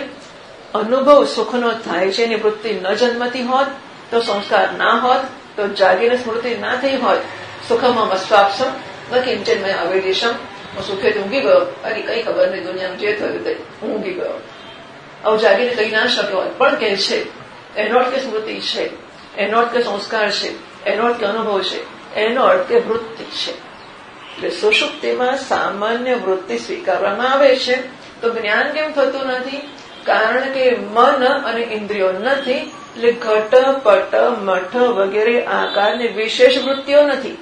અનુભવ સુખનો થાય છે, એની વૃત્તિ ન જન્મતી હોત તો સંસ્કાર ના હોત, તો જાગીને સ્મૃતિ ના થઈ હોત, સુખમાં મસ્વાપસમ ન કિંચનમય અવેદિશમ, હું સુખે ઊંઘી ગયો, બાકી કઈ ખબર નહીં, દુનિયામાં જે થયું તે હું ઊંઘી ગયો. હવે જાગીને કઈ ના શક્યો હોય પણ કે છે, એનો અર્થ કે સ્મૃતિ છે, એનો અર્થ કે સંસ્કાર છે, એનો અર્થ કે અનુભવ છે, એનો અર્થ કે વૃત્તિ છે. એટલે સુષુપ્તિમાં સામાન્ય વૃત્તિ સ્વીકારવામાં આવે છે. તો જ્ઞાન કેમ થતું નથી? કારણ કે મન અને ઇન્દ્રિયો નથી, એટલે ઘટ પટ મઠ વગેરે આકારની વિશેષ વૃત્તિઓ નથી,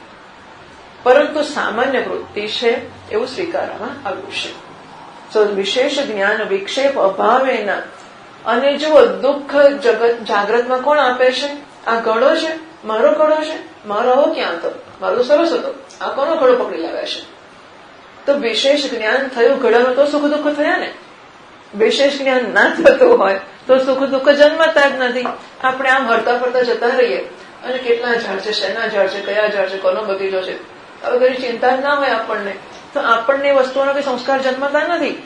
પરંતુ સામાન્ય વૃત્તિ છે એવું સ્વીકારવામાં આવ્યું છે. તો વિશેષ જ્ઞાન વિક્ષેપ અભાવેના. અને જુઓ, દુઃખ જગત જાગ્રતમાં કોણ આપે છે? આ ઘડો છે, મારો ઘડો છે, મારો આવો ક્યાં હતો, મારો સરસ હતો, આ કોનો ઘડો પકડી લાવ્યા છે? તો વિશેષ જ્ઞાન થયું ઘડાનું તો સુખ દુઃખ થયા ને. વિશેષ જ્ઞાન ના થતું હોય તો સુખ દુઃખ જન્મતા જ નથી. આપણે આમ હરતા ફરતા જતા રહીએ અને કેટલા ઝાડ છે, શેના ઝાડ છે, કયા ઝાડ છે, કોનો બગીચો છે, હવે કઈ ચિંતા જ ના હોય આપણને, તો આપણને વસ્તુઓનો કઈ સંસ્કાર જન્મતા નથી.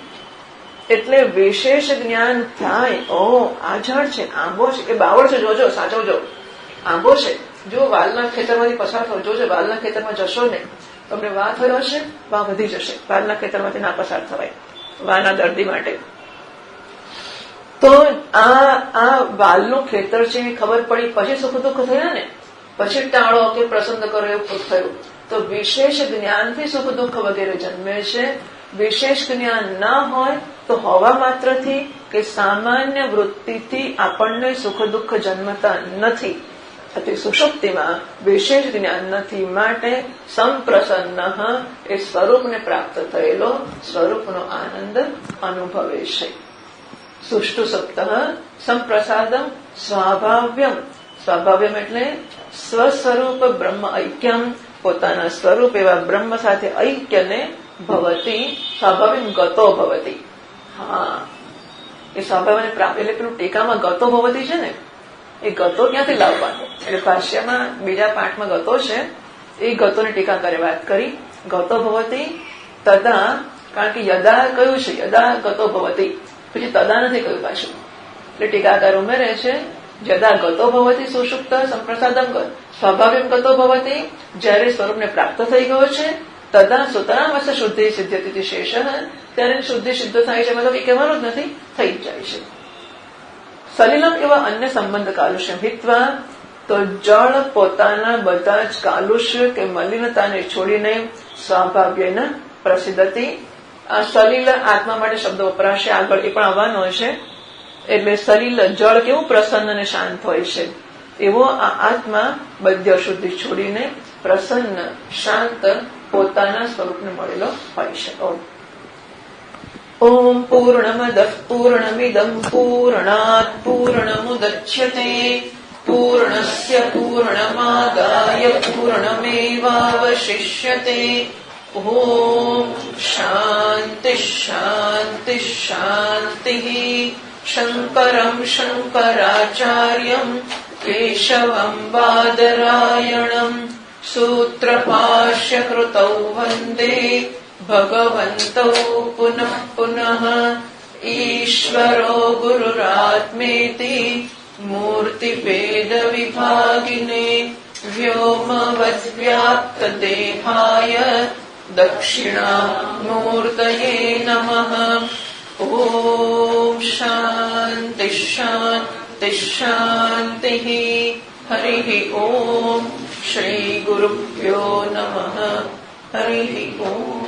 એટલે વિશેષ જ્ઞાન થાય, ઓ આ ઝાડ છે, આંબો છે, એ બાવળ છે, જોજો સાચવજો, આંબો છે, જો વાલના ખેતરમાંથી પસાર થયો, જોજો વાલના ખેતરમાં જશો ને, તમને વા થયો હશે, વા વધી જશે. વાલના ખેતરમાંથી ના પસાર થવાય વાના દર્દી માટે. તો આ વાલનું ખેતર છે એ ખબર પડી પછી સુખ દુઃખ થયા ને, પછી ટાળો કે પ્રસન્ન કરો એવું થયું. તો વિશેષ જ્ઞાનથી સુખ દુઃખ વગેરે જન્મે છે. વિશેષ જ્ઞાન ના હોય તો હોવા માત્રથી કે સામાન્ય વૃત્તિથી આપણને સુખ દુઃખ જન્મતા નથી. અતિ સુષુપ્તિમાં વિશેષ જ્ઞાન નથી, માટે સંપ્રસન્ન એ સ્વરૂપને પ્રાપ્ત થયેલો સ્વરૂપનો આનંદ અનુભવે છે. સુષ્ટુ સપ્ત સંપ્રસાદમ સ્વાભાવ્યમ. સ્વાભાવ્યમ એટલે સ્વસ્વરૂપ બ્રહ્મ ઐક્યમ, પોતાના સ્વરૂપ એવા બ્રહ્મ સાથે ઐક્યને ભવતી સ્વાભાવિક ગતો ભવતી. હા, એ સ્વાભાવને પ્રાપ્ત એટલે પેલું ટીકામાં ગતો ભવતી છે ને, એ ગતો ક્યાંથી લાવવાનો? એટલે ભાષ્યમાં બીજા પાઠમાં ગતો છે, એ ગતોની ટીકા કરે વાત કરી. ગતો ભવતી તદા, કારણ કે યદા કયું છે, યદા ગતો ભવતી, પછી તદા નથી કહ્યું પાછું. એટલે ટીકાકાર ઉમેરે છે, યદા ગતો ભવતી સુષુપ્ત સંપ્રસાદમ સ્વાભાવિક ગતો ભવતી, જયારે સ્વરૂપને પ્રાપ્ત થઈ ગયો છે, તદા સુતરામસ્ત શુદ્ધિ સિદ્ધ્યતિ શેષ, ત્યારે શુદ્ધિ સિદ્ધ થાય છે, મતલબ એ કહેવાનું જ નથી, થઈ જ જાય છે. સલિલમ એવા અન્ય સંબંધ કાલુષ્ય હિત્વા, તો જળ પોતાના બધા જ કાલુષ્ય કે મલિનતાને છોડીને સ્વાભાવ્યના પ્રસિદ્ધતિ. આ સલિલ આત્મા માટે શબ્દ વપરાશે, આગળ એ પણ આવવાનો છે. એટલે સલિલ જળ કેવું પ્રસન્ન અને શાંત હોય છે, એવો આ આત્મા બધી અશુદ્ધિ છોડીને પ્રસન્ન શાંત પોતાના સ્વરૂપને મળેલો હોય છે. ઓમ પૂર્ણમદ પૂર્ણમિદમ પૂર્ણાત પૂર્ણમુદચ્યતે પૂર્ણસ્ય પૂર્ણમાદાય પૂર્ણમેવાવશિષ્યતે. ઓમ શાંતિ શાંતિ શાંતિ. શંકરમ શંકરાચાર્યમ કેશવમ બાદરાયણમ સૂત્રભાષ્ય કૃતૌ વંદે ભગવन्तौ પુનઃ પુનઃ. ઈશ્વરો ગુરુરાત્મેતિ મૂર્તિભેદ વિભાગિને વ્યોમવદ્વ્યાપ્ત દેહાય દક્ષિણામૂર્તયે નમઃ. ઓમ શાંતિ શાંતિ શાંતિ. હરિઃ ઓમ. શ્રી ગુરુભ્યો નમઃ. હરિઃ ઓમ.